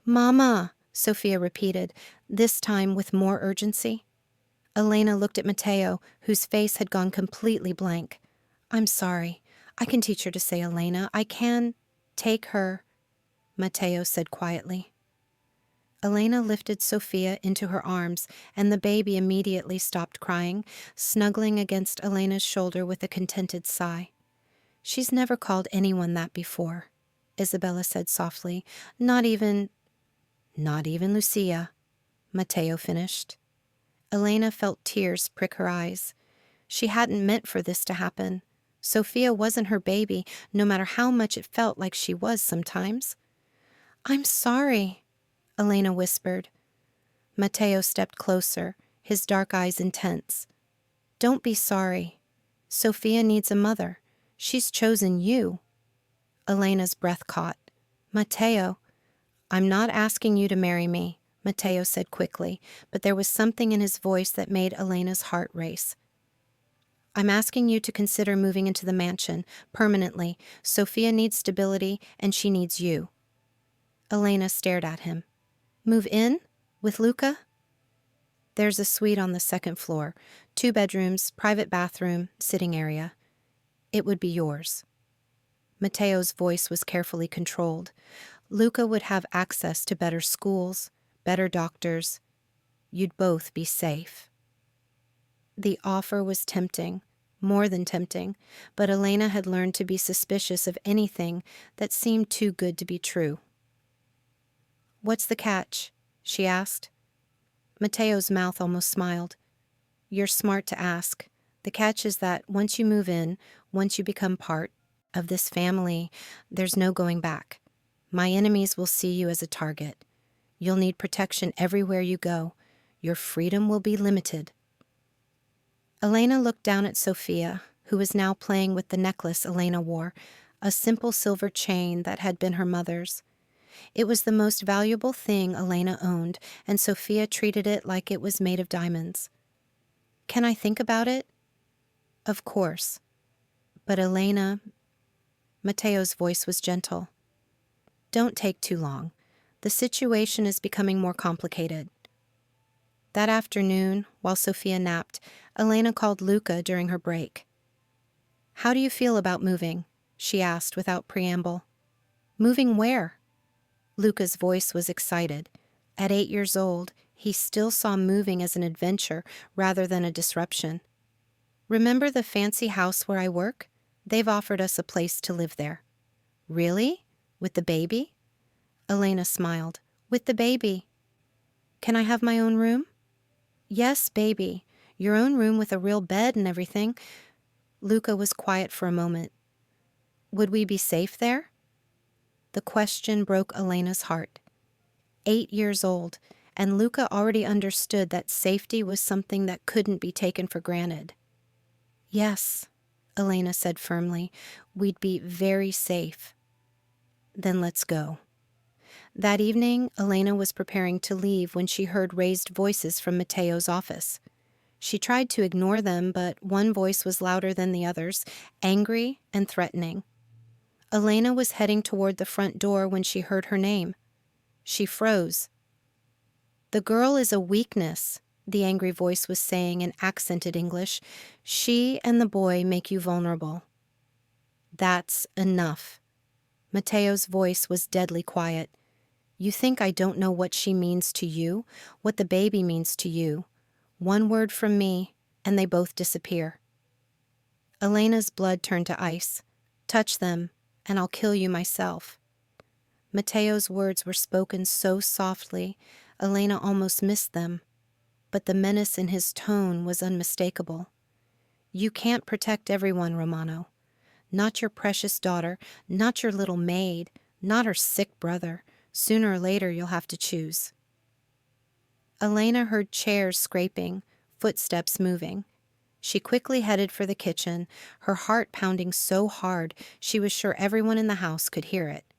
"Mama," Sophia repeated, this time with more urgency. Elena looked at Matteo, whose face had gone completely blank. "I'm sorry. I can teach her to say Elena. I can take her," Matteo said quietly. Elena lifted Sophia into her arms, and the baby immediately stopped crying, snuggling against Elena's shoulder with a contented sigh. "She's never called anyone that before," Isabella said softly. Not even Lucia," Matteo finished. Elena felt tears prick her eyes. She hadn't meant for this to happen. Sophia wasn't her baby, no matter how much it felt like she was sometimes. "I'm sorry," Elena whispered. Matteo stepped closer, his dark eyes intense. "Don't be sorry. Sophia needs a mother. She's chosen you." Elena's breath caught. "Matteo." "I'm not asking you to marry me," Matteo said quickly, but there was something in his voice that made Elena's heart race. "I'm asking you to consider moving into the mansion, permanently. Sophia needs stability, and she needs you." Elena stared at him. "Move in? With Luca?" "There's a suite on the second floor. 2 bedrooms, private bathroom, sitting area. It would be yours." Matteo's voice was carefully controlled. "Luca would have access to better schools, better doctors. You'd both be safe." The offer was tempting, more than tempting, but Elena had learned to be suspicious of anything that seemed too good to be true. "What's the catch?" she asked. Matteo's mouth almost smiled. "You're smart to ask. The catch is that once you move in, once you become part of this family, there's no going back. My enemies will see you as a target. You'll need protection everywhere you go. Your freedom will be limited." Elena looked down at Sophia, who was now playing with the necklace Elena wore, a simple silver chain that had been her mother's. It was the most valuable thing Elena owned, and Sophia treated it like it was made of diamonds. "Can I think about it?" "Of course. But Elena," Matteo's voice was gentle, "don't take too long. The situation is becoming more complicated." That afternoon, while Sophia napped, Elena called Luca during her break. "How do you feel about moving?" she asked without preamble. "Moving where?" Luca's voice was excited. At 8 years old, he still saw moving as an adventure rather than a disruption. "Remember the fancy house where I work? They've offered us a place to live there." "Really? With the baby?" Elena smiled. "With the baby." "Can I have my own room?" "Yes, baby. Your own room with a real bed and everything." Luca was quiet for a moment. "Would we be safe there?" The question broke Elena's heart. 8 years old, and Luca already understood that safety was something that couldn't be taken for granted. "Yes," Elena said firmly, "we'd be very safe." "Then let's go." That evening, Elena was preparing to leave when she heard raised voices from Matteo's office. She tried to ignore them, but one voice was louder than the others, angry and threatening. Elena was heading toward the front door when she heard her name. She froze. "The girl is a weakness," the angry voice was saying in accented English. "She and the boy make you vulnerable." "That's enough." Matteo's voice was deadly quiet. "You think I don't know what she means to you, what the baby means to you. One word from me, and they both disappear." Elena's blood turned to ice. "Touch them, and I'll kill you myself." Matteo's words were spoken so softly, Elena almost missed them. But the menace in his tone was unmistakable. "You can't protect everyone, Romano. Not your precious daughter, not your little maid, not her sick brother. Sooner or later you'll have to choose." Elena heard chairs scraping, footsteps moving. She quickly headed for the kitchen, her heart pounding so hard she was sure everyone in the house could hear it.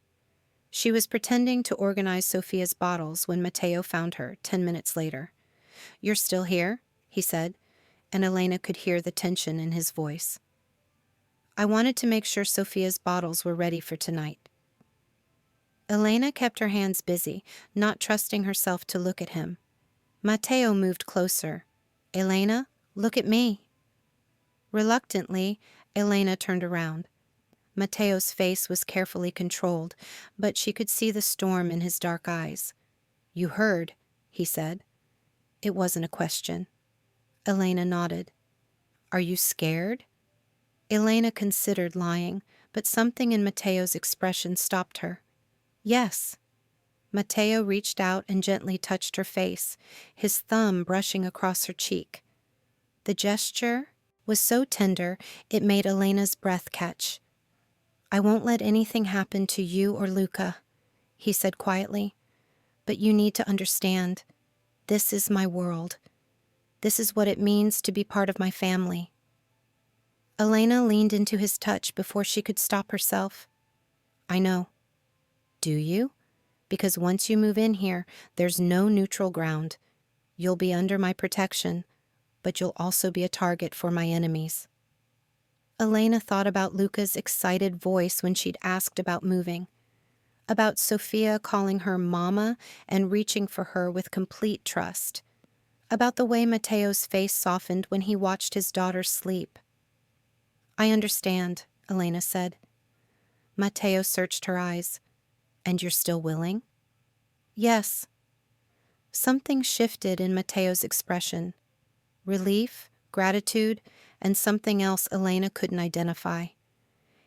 She was pretending to organize Sophia's bottles when Matteo found her 10 minutes later. "You're still here?" he said, and Elena could hear the tension in his voice. "I wanted to make sure Sophia's bottles were ready for tonight." Elena kept her hands busy, not trusting herself to look at him. Matteo moved closer. Elena, look at me." Reluctantly, Elena turned around. Matteo's face was carefully controlled, but she could see the storm in his dark eyes. "You heard," he said. It wasn't a question. Elena nodded. "Are you scared?" Elena considered lying, but something in Matteo's expression stopped her. "Yes." Matteo reached out and gently touched her face, his thumb brushing across her cheek. The gesture was so tender it made Elena's breath catch. "I won't let anything happen to you or Luca," he said quietly. "But you need to understand, this is my world. This is what it means to be part of my family." Elena leaned into his touch before she could stop herself. "I know." "Do you? Because once you move in here, there's no neutral ground. You'll be under my protection, but you'll also be a target for my enemies." Elena thought about Luca's excited voice when she'd asked about moving, about Sophia calling her Mama and reaching for her with complete trust, about the way Matteo's face softened when he watched his daughter sleep. "I understand," Elena said. Matteo searched her eyes. "And you're still willing?" "Yes." Something shifted in Matteo's expression. Relief, gratitude, and something else Elena couldn't identify.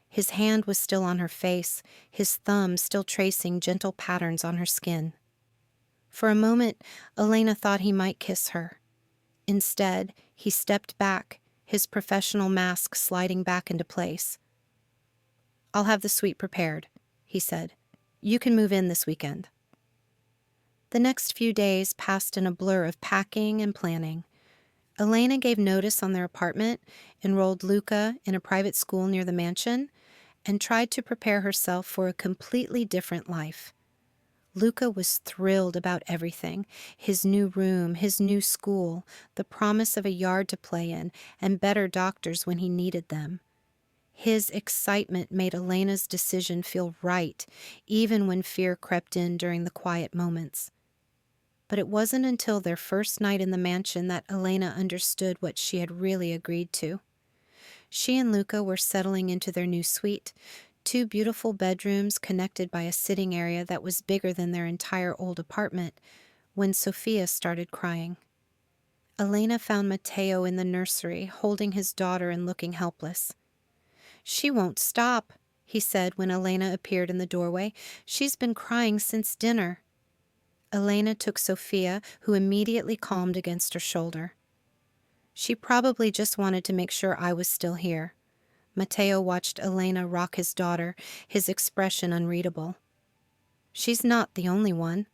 His hand was still on her face, his thumb still tracing gentle patterns on her skin. For a moment, Elena thought he might kiss her. Instead, he stepped back, his professional mask sliding back into place. "I'll have the suite prepared," he said. "You can move in this weekend." The next few days passed in a blur of packing and planning. Elena gave notice on their apartment, enrolled Luca in a private school near the mansion, and tried to prepare herself for a completely different life. Luca was thrilled about everything: his new room, his new school, the promise of a yard to play in, and better doctors when he needed them. His excitement made Elena's decision feel right, even when fear crept in during the quiet moments. But it wasn't until their first night in the mansion that Elena understood what she had really agreed to. She and Luca were settling into their new suite, 2 beautiful bedrooms connected by a sitting area that was bigger than their entire old apartment, when Sophia started crying. Elena found Matteo in the nursery, holding his daughter and looking helpless. "She won't stop," he said when Elena appeared in the doorway. "She's been crying since dinner." Elena took Sophia, who immediately calmed against her shoulder. "She probably just wanted to make sure I was still here." Matteo watched Elena rock his daughter, his expression unreadable. "She's not the only one."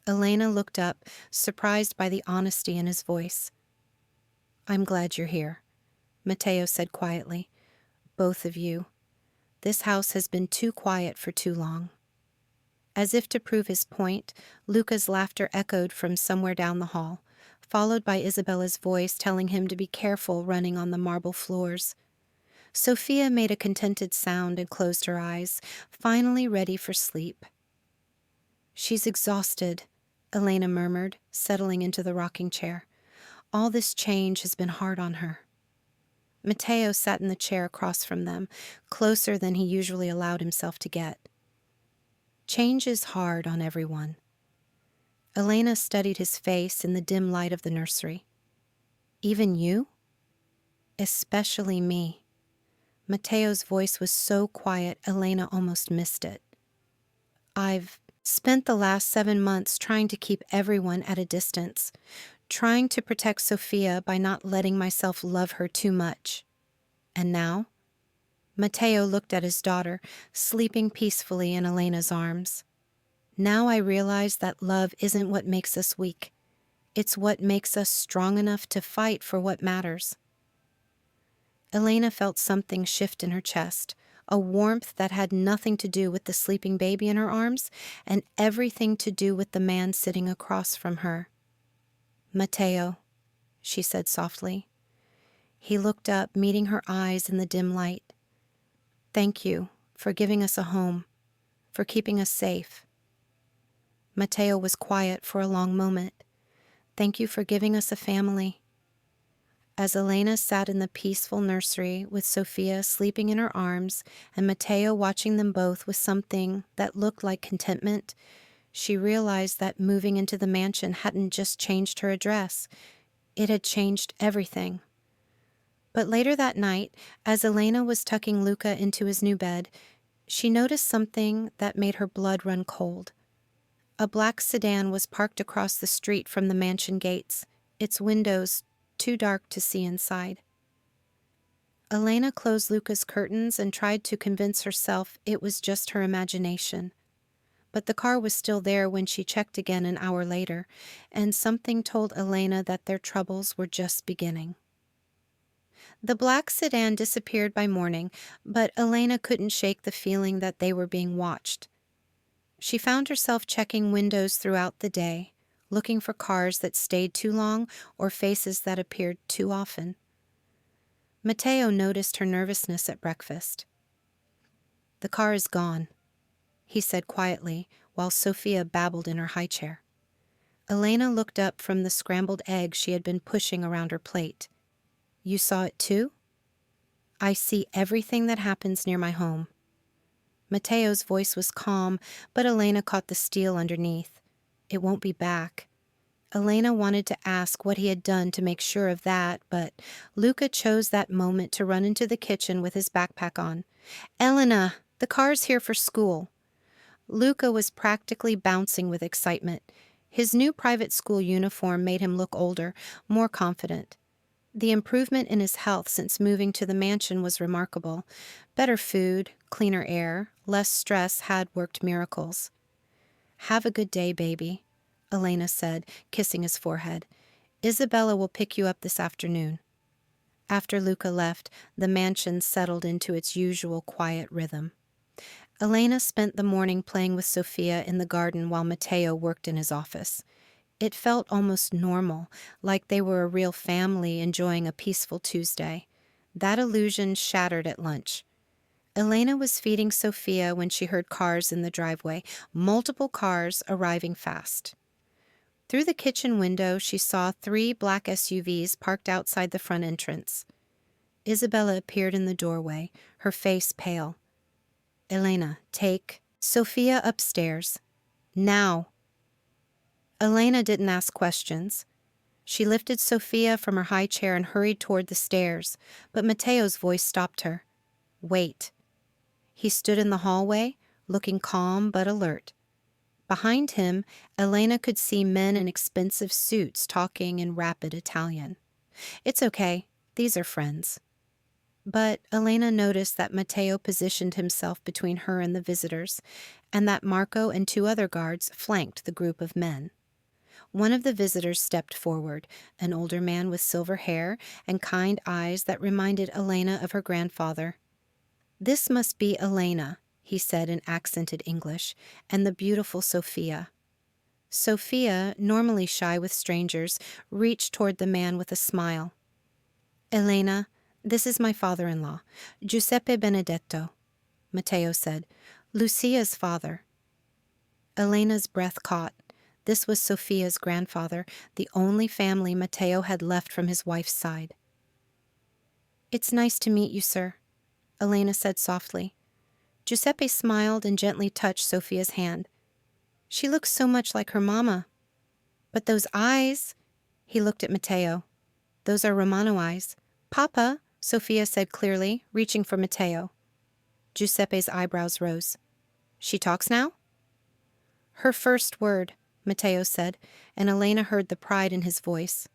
Elena looked up, surprised by the honesty in his voice. "I'm glad you're here," Matteo said quietly. "Both of you. This house has been too quiet for too long." As if to prove his point, Luca's laughter echoed from somewhere down the hall, followed by Isabella's voice telling him to be careful running on the marble floors. Sophia made a contented sound and closed her eyes, finally ready for sleep. "She's exhausted," Elena murmured, settling into the rocking chair. "All this change has been hard on her." Matteo sat in the chair across from them, closer than he usually allowed himself to get. "Change is hard on everyone." Elena studied his face in the dim light of the nursery. "Even you?" "Especially me." Matteo's voice was so quiet Elena almost missed it. "I've spent the last 7 months trying to keep everyone at a distance, trying to protect Sophia by not letting myself love her too much. And now?" Matteo looked at his daughter, sleeping peacefully in Elena's arms. "Now I realize that love isn't what makes us weak. It's what makes us strong enough to fight for what matters." Elena felt something shift in her chest, a warmth that had nothing to do with the sleeping baby in her arms and everything to do with the man sitting across from her. "Matteo," she said softly. He looked up, meeting her eyes in the dim light. "Thank you for giving us a home, for keeping us safe." Matteo was quiet for a long moment. "Thank you for giving us a family," As Elena sat in the peaceful nursery with Sophia sleeping in her arms and Matteo watching them both with something that looked like contentment, she realized that moving into the mansion hadn't just changed her address. It had changed everything. But later that night, as Elena was tucking Luca into his new bed, she noticed something that made her blood run cold. A black sedan was parked across the street from the mansion gates, its windows too dark to see inside. Elena closed Luca's curtains and tried to convince herself it was just her imagination. But the car was still there when she checked again an hour later, and something told Elena that their troubles were just beginning. The black sedan disappeared by morning, but Elena couldn't shake the feeling that they were being watched. She found herself checking windows throughout the day, looking for cars that stayed too long or faces that appeared too often. Matteo noticed her nervousness at breakfast. "The car is gone," he said quietly while Sophia babbled in her high chair. Elena looked up from the scrambled eggs she had been pushing around her plate. "You saw it too?" "I see everything that happens near my home." Matteo's voice was calm, but Elena caught the steel underneath. "It won't be back." Elena wanted to ask what he had done to make sure of that, but Luca chose that moment to run into the kitchen with his backpack on. "Elena, the car's here for school." Luca was practically bouncing with excitement. His new private school uniform made him look older, more confident. The improvement in his health since moving to the mansion was remarkable. Better food, cleaner air, less stress had worked miracles. "Have a good day, baby," Elena said, kissing his forehead. "Isabella will pick you up this afternoon." After Luca left, the mansion settled into its usual quiet rhythm. Elena spent the morning playing with Sophia in the garden while Matteo worked in his office. It felt almost normal, like they were a real family enjoying a peaceful Tuesday. That illusion shattered at lunch. Elena was feeding Sophia when she heard cars in the driveway, multiple cars arriving fast. Through the kitchen window, she saw 3 black SUVs parked outside the front entrance. Isabella appeared in the doorway, her face pale. "Elena, take Sophia upstairs. Now." Elena didn't ask questions. She lifted Sophia from her high chair and hurried toward the stairs, but Matteo's voice stopped her. "Wait." He stood in the hallway, looking calm but alert. Behind him, Elena could see men in expensive suits talking in rapid Italian. "It's okay. These are friends." But Elena noticed that Matteo positioned himself between her and the visitors, and that Marco and 2 other guards flanked the group of men. One of the visitors stepped forward, an older man with silver hair and kind eyes that reminded Elena of her grandfather. "This must be Elena," he said in accented English, "and the beautiful Sophia." Sophia, normally shy with strangers, reached toward the man with a smile. "Elena, this is my father-in-law, Giuseppe Benedetto," Matteo said. "Lucia's father." Elena's breath caught. This was Sophia's grandfather, the only family Matteo had left from his wife's side. "It's nice to meet you, sir," Elena said softly. Giuseppe smiled and gently touched Sophia's hand. "She looks so much like her mama. But those eyes—" He looked at Matteo. "Those are Romano eyes." "Papa," Sophia said clearly, reaching for Matteo. Giuseppe's eyebrows rose. "She talks now?" "Her first word," Matteo said, and Elena heard the pride in his voice.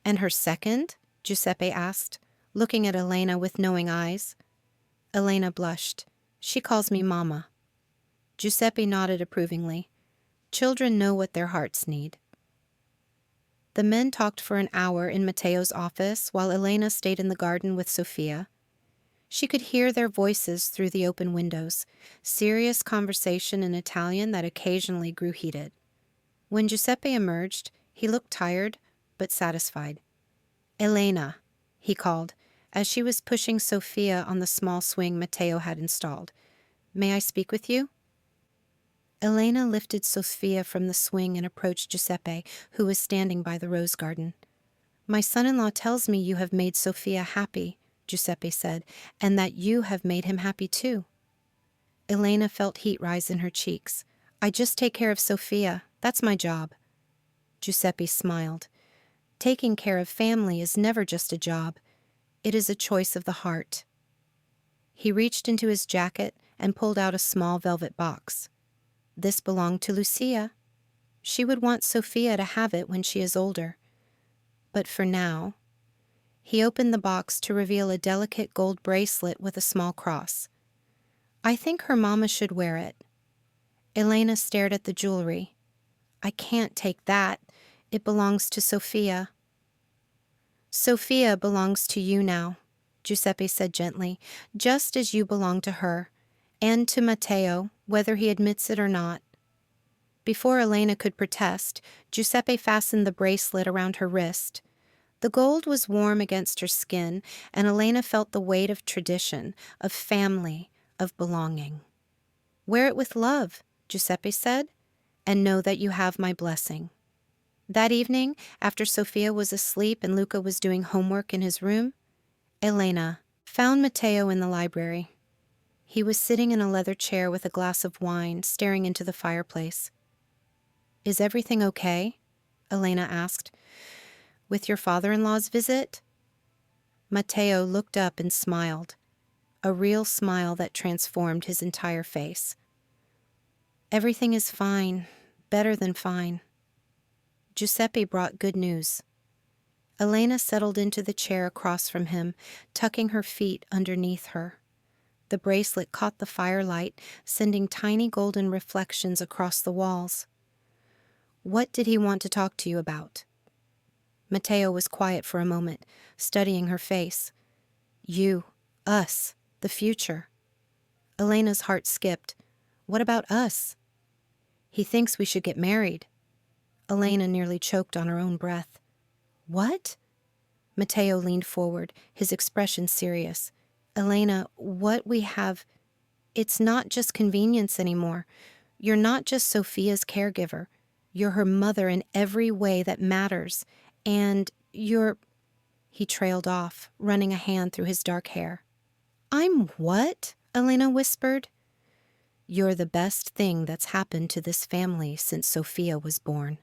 "And her second?" Giuseppe asked, looking at Elena with knowing eyes. Elena blushed. "She calls me Mama." Giuseppe nodded approvingly. Children know what their hearts need. The men talked for an hour in Matteo's office while Elena stayed in the garden with Sophia. She could hear their voices through the open windows, serious conversation in Italian that occasionally grew heated. When Giuseppe emerged, he looked tired but satisfied. "Elena," he called, as she was pushing Sophia on the small swing Matteo had installed. "May I speak with you?" Elena lifted Sophia from the swing and approached Giuseppe, who was standing by the rose garden. My son-in-law tells me you have made Sophia happy, Giuseppe said, and that you have made him happy too. Elena felt heat rise in her cheeks. I just take care of Sophia. That's my job. Giuseppe smiled. Taking care of family is never just a job. It is a choice of the heart. He reached into his jacket and pulled out a small velvet box. This belonged to Lucia. She would want Sophia to have it when she is older. But for now, he opened the box to reveal a delicate gold bracelet with a small cross. I think her mama should wear it. Elena stared at the jewelry. I can't take that. It belongs to Sophia. Sophia belongs to you now, Giuseppe said gently, just as you belong to her, and to Matteo, whether he admits it or not. Before Elena could protest, Giuseppe fastened the bracelet around her wrist. The gold was warm against her skin, and Elena felt the weight of tradition, of family, of belonging. Wear it with love, Giuseppe said, and know that you have my blessing. That evening, after Sophia was asleep and Luca was doing homework in his room, Elena found Matteo in the library. He was sitting in a leather chair with a glass of wine, staring into the fireplace. Is everything okay? Elena asked. With your father-in-law's visit? Matteo looked up and smiled, a real smile that transformed his entire face. Everything is fine, better than fine. Giuseppe brought good news. Elena settled into the chair across from him, tucking her feet underneath her. The bracelet caught the firelight, sending tiny golden reflections across the walls. What did he want to talk to you about? Matteo was quiet for a moment, studying her face. You, us, the future. Elena's heart skipped. What about us? He thinks we should get married. Elena nearly choked on her own breath. What? Matteo leaned forward, his expression serious. Elena, what we have, it's not just convenience anymore. You're not just Sophia's caregiver. You're her mother in every way that matters. And you're... He trailed off, running a hand through his dark hair. I'm what? Elena whispered. You're the best thing that's happened to this family since Sophia was born,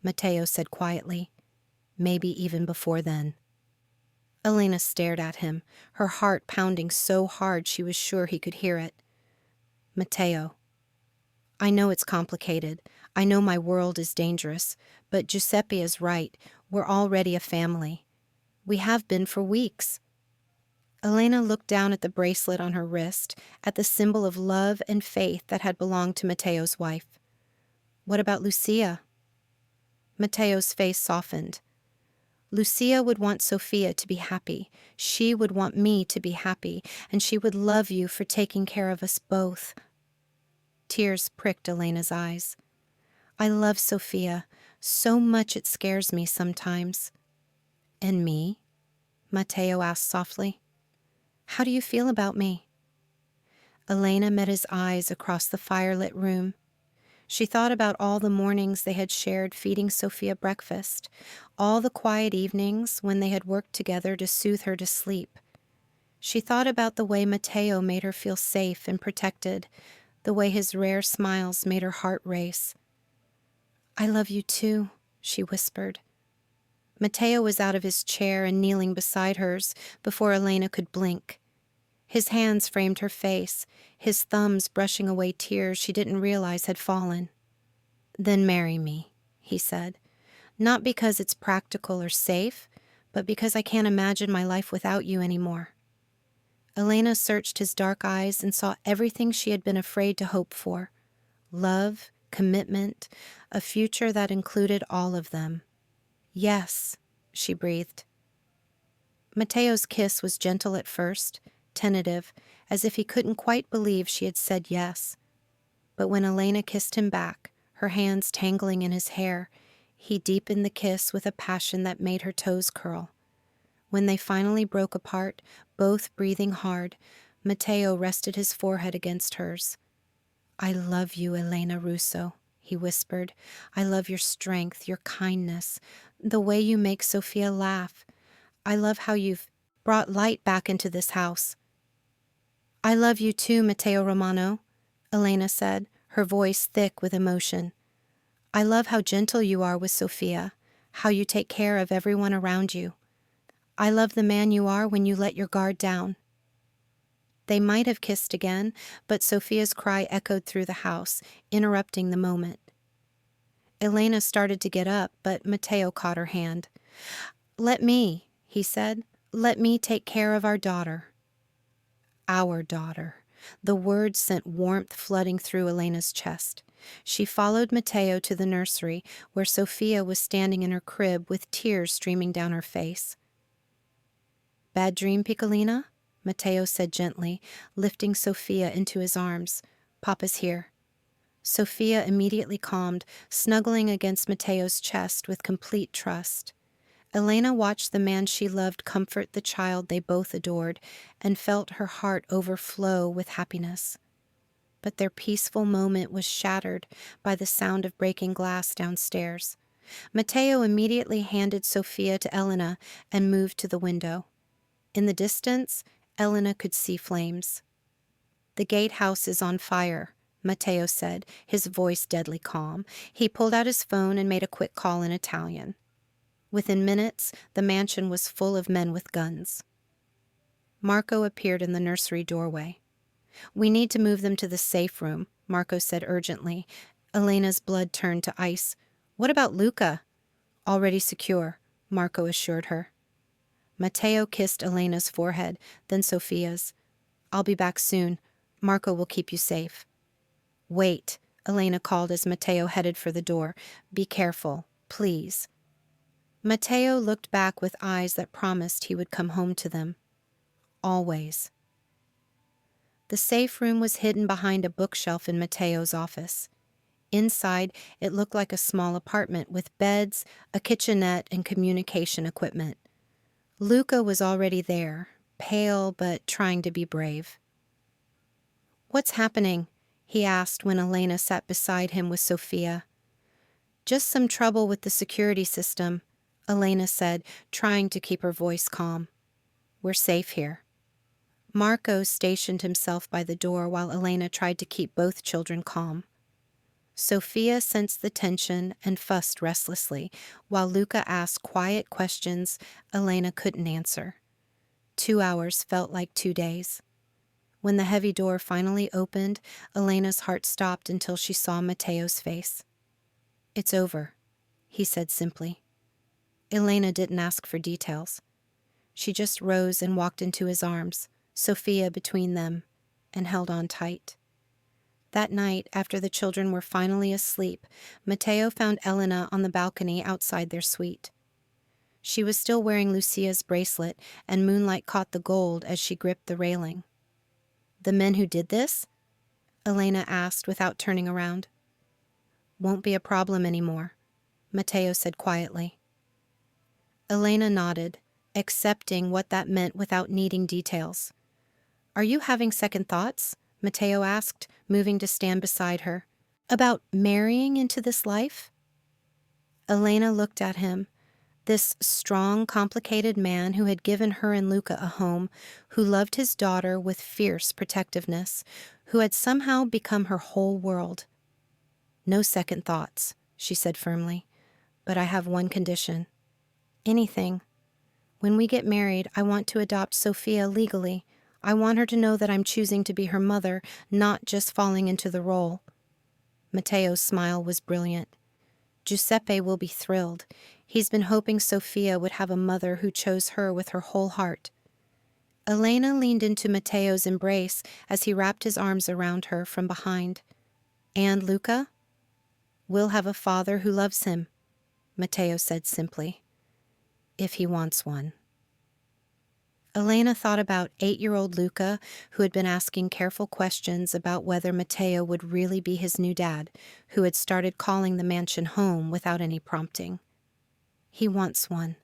Matteo said quietly. Maybe even before then. Elena stared at him, her heart pounding so hard she was sure he could hear it. Matteo, I know it's complicated. I know my world is dangerous, but Giuseppe is right. We're already a family. We have been for weeks. Elena looked down at the bracelet on her wrist, at the symbol of love and faith that had belonged to Matteo's wife. What about Lucia? Matteo's face softened. Lucia would want Sophia to be happy. She would want me to be happy, and she would love you for taking care of us both. Tears pricked Elena's eyes. I love Sophia so much it scares me sometimes. And me? Matteo asked softly. How do you feel about me? Elena met his eyes across the firelit room. She thought about all the mornings they had shared feeding Sophia breakfast, all the quiet evenings when they had worked together to soothe her to sleep. She thought about the way Matteo made her feel safe and protected, the way his rare smiles made her heart race. I love you too, she whispered. Matteo was out of his chair and kneeling beside hers before Elena could blink. His hands framed her face, his thumbs brushing away tears she didn't realize had fallen. Then marry me, he said. Not because it's practical or safe, but because I can't imagine my life without you anymore. Elena searched his dark eyes and saw everything she had been afraid to hope for. Love, commitment, a future that included all of them. Yes, she breathed. Matteo's kiss was gentle at first, tentative, as if he couldn't quite believe she had said yes. But when Elena kissed him back, her hands tangling in his hair, he deepened the kiss with a passion that made her toes curl. When they finally broke apart, both breathing hard, Matteo rested his forehead against hers. I love you, Elena Russo, he whispered. "I love your strength, your kindness, the way you make Sophia laugh. I love how you've brought light back into this house." "I love you too, Matteo Romano," Elena said, her voice thick with emotion. "I love how gentle you are with Sophia, how you take care of everyone around you. I love the man you are when you let your guard down." They might have kissed again, but Sophia's cry echoed through the house, interrupting the moment. Elena started to get up, but Matteo caught her hand. "Let me," he said. "Let me take care of our daughter." Our daughter. The word sent warmth flooding through Elena's chest. She followed Matteo to the nursery, where Sophia was standing in her crib with tears streaming down her face. "Bad dream, Piccolina?" Matteo said gently, lifting Sophia into his arms. "Papa's here." Sophia immediately calmed, snuggling against Matteo's chest with complete trust. Elena watched the man she loved comfort the child they both adored and felt her heart overflow with happiness. But their peaceful moment was shattered by the sound of breaking glass downstairs. Matteo immediately handed Sophia to Elena and moved to the window. In the distance, Elena could see flames. "The gatehouse is on fire," Matteo said, his voice deadly calm. He pulled out his phone and made a quick call in Italian. Within minutes, the mansion was full of men with guns. Marco appeared in the nursery doorway. "We need to move them to the safe room," Marco said urgently. Elena's blood turned to ice. "What about Luca?" "Already secure," Marco assured her. Matteo kissed Elena's forehead, then Sophia's. "I'll be back soon. Marco will keep you safe." "Wait," Elena called as Matteo headed for the door. "Be careful, please." Matteo looked back with eyes that promised he would come home to them. Always. The safe room was hidden behind a bookshelf in Matteo's office. Inside, it looked like a small apartment with beds, a kitchenette, and communication equipment. Luca was already there, pale but trying to be brave. "What's happening?" he asked when Elena sat beside him with Sophia. "Just some trouble with the security system," Elena said, trying to keep her voice calm. "We're safe here." Marco stationed himself by the door while Elena tried to keep both children calm. Sophia sensed the tension and fussed restlessly, while Luca asked quiet questions Elena couldn't answer. 2 hours felt like 2 days. When the heavy door finally opened, Elena's heart stopped until she saw Matteo's face. "It's over," he said simply. Elena didn't ask for details. She just rose and walked into his arms, Sophia between them, and held on tight. That night, after the children were finally asleep, Matteo found Elena on the balcony outside their suite. She was still wearing Lucia's bracelet, and moonlight caught the gold as she gripped the railing. "The men who did this?" Elena asked without turning around. "Won't be a problem anymore," Matteo said quietly. Elena nodded, accepting what that meant without needing details. "Are you having second thoughts?" Matteo asked, moving to stand beside her. "About marrying into this life?" Elena looked at him, this strong, complicated man who had given her and Luca a home, who loved his daughter with fierce protectiveness, who had somehow become her whole world. "No second thoughts," she said firmly, "but I have one condition." "Anything. When we get married, I want to adopt Sophia legally. I want her to know that I'm choosing to be her mother, not just falling into the role." Matteo's smile was brilliant. "Giuseppe will be thrilled. He's been hoping Sophia would have a mother who chose her with her whole heart." Elena leaned into Matteo's embrace as he wrapped his arms around her from behind. "And Luca?" "Will have a father who loves him," Matteo said simply. "If he wants one." Elena thought about 8-year-old Luca, who had been asking careful questions about whether Matteo would really be his new dad, who had started calling the mansion home without any prompting. "He wants one,"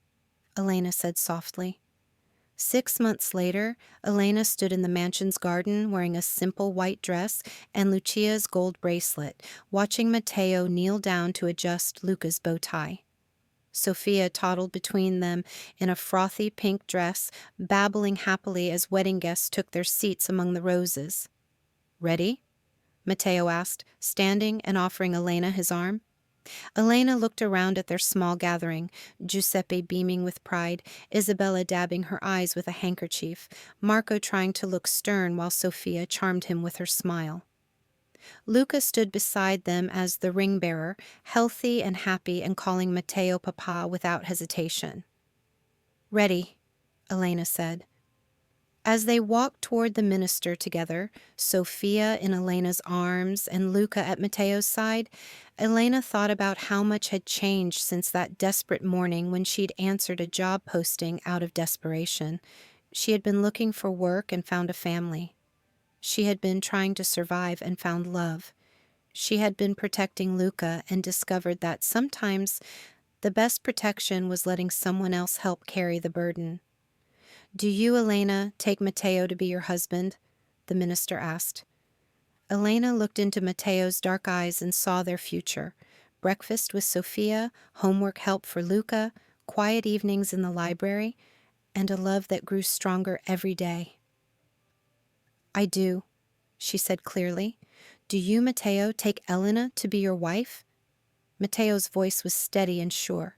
Elena said softly. 6 months later, Elena stood in the mansion's garden wearing a simple white dress and Lucia's gold bracelet, watching Matteo kneel down to adjust Luca's bow tie. Sophia toddled between them in a frothy pink dress, babbling happily as wedding guests took their seats among the roses. "Ready?" Matteo asked, standing and offering Elena his arm. Elena looked around at their small gathering, Giuseppe beaming with pride, Isabella dabbing her eyes with a handkerchief, Marco trying to look stern while Sophia charmed him with her smile. Luca stood beside them as the ring-bearer, healthy and happy and calling Matteo Papa without hesitation. "Ready," Elena said. As they walked toward the minister together, Sophia in Elena's arms and Luca at Matteo's side, Elena thought about how much had changed since that desperate morning when she'd answered a job posting out of desperation. She had been looking for work and found a family. She had been trying to survive and found love. She had been protecting Luca and discovered that sometimes the best protection was letting someone else help carry the burden. "Do you, Elena, take Matteo to be your husband?" the minister asked. Elena looked into Matteo's dark eyes and saw their future. Breakfast with Sophia, homework help for Luca, quiet evenings in the library, and a love that grew stronger every day. "I do," she said clearly. "Do you, Matteo, take Elena to be your wife?" Matteo's voice was steady and sure.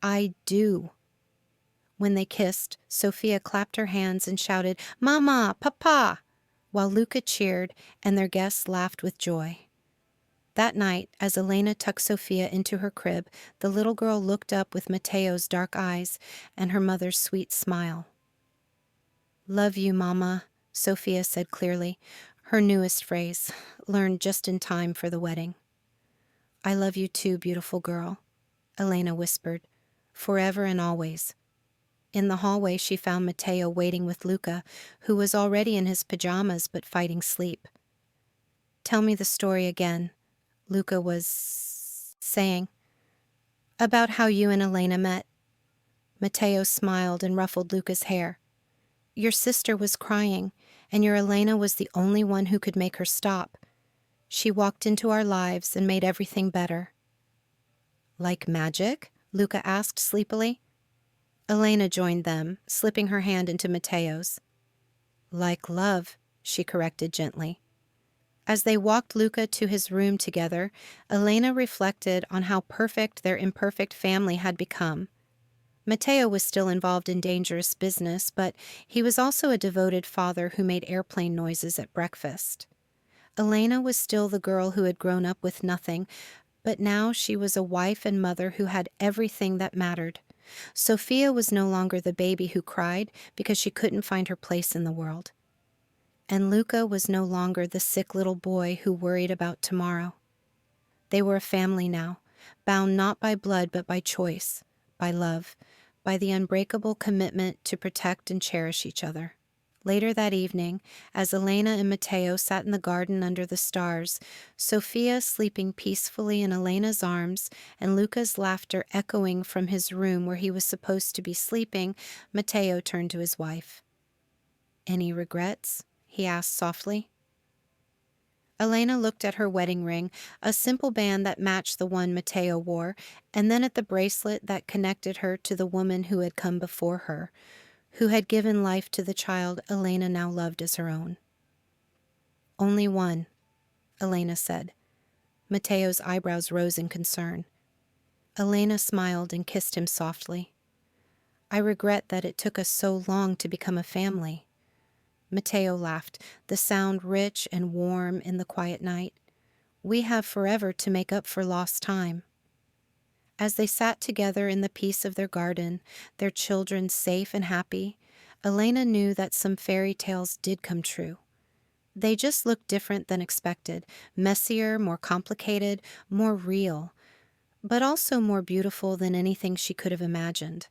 "I do." When they kissed, Sophia clapped her hands and shouted, "Mama! Papa!" while Luca cheered and their guests laughed with joy. That night, as Elena tucked Sophia into her crib, the little girl looked up with Matteo's dark eyes and her mother's sweet smile. "Love you, Mama," Sophia said clearly, her newest phrase, learned just in time for the wedding. "I love you too, beautiful girl," Elena whispered, "forever and always." In the hallway, she found Matteo waiting with Luca, who was already in his pajamas but fighting sleep. "Tell me the story again," Luca was saying. "About how you and Elena met." Matteo smiled and ruffled Luca's hair. "Your sister was crying, and your Elena was the only one who could make her stop. She walked into our lives and made everything better." "Like magic?" Luca asked sleepily. Elena joined them, slipping her hand into Matteo's. "Like love," she corrected gently. As they walked Luca to his room together, Elena reflected on how perfect their imperfect family had become. Matteo was still involved in dangerous business, but he was also a devoted father who made airplane noises at breakfast. Elena was still the girl who had grown up with nothing, but now she was a wife and mother who had everything that mattered. Sophia was no longer the baby who cried because she couldn't find her place in the world. And Luca was no longer the sick little boy who worried about tomorrow. They were a family now, bound not by blood but by choice, by love, by the unbreakable commitment to protect and cherish each other. Later that evening, as Elena and Matteo sat in the garden under the stars, Sophia sleeping peacefully in Elena's arms and Luca's laughter echoing from his room where he was supposed to be sleeping, Matteo turned to his wife. "Any regrets?" he asked softly. Elena looked at her wedding ring, a simple band that matched the one Matteo wore, and then at the bracelet that connected her to the woman who had come before her, who had given life to the child Elena now loved as her own. "Only one," Elena said. Matteo's eyebrows rose in concern. Elena smiled and kissed him softly. "I regret that it took us so long to become a family." Matteo laughed, the sound rich and warm in the quiet night. "We have forever to make up for lost time." As they sat together in the peace of their garden, their children safe and happy, Elena knew that some fairy tales did come true. They just looked different than expected, messier, more complicated, more real, but also more beautiful than anything she could have imagined.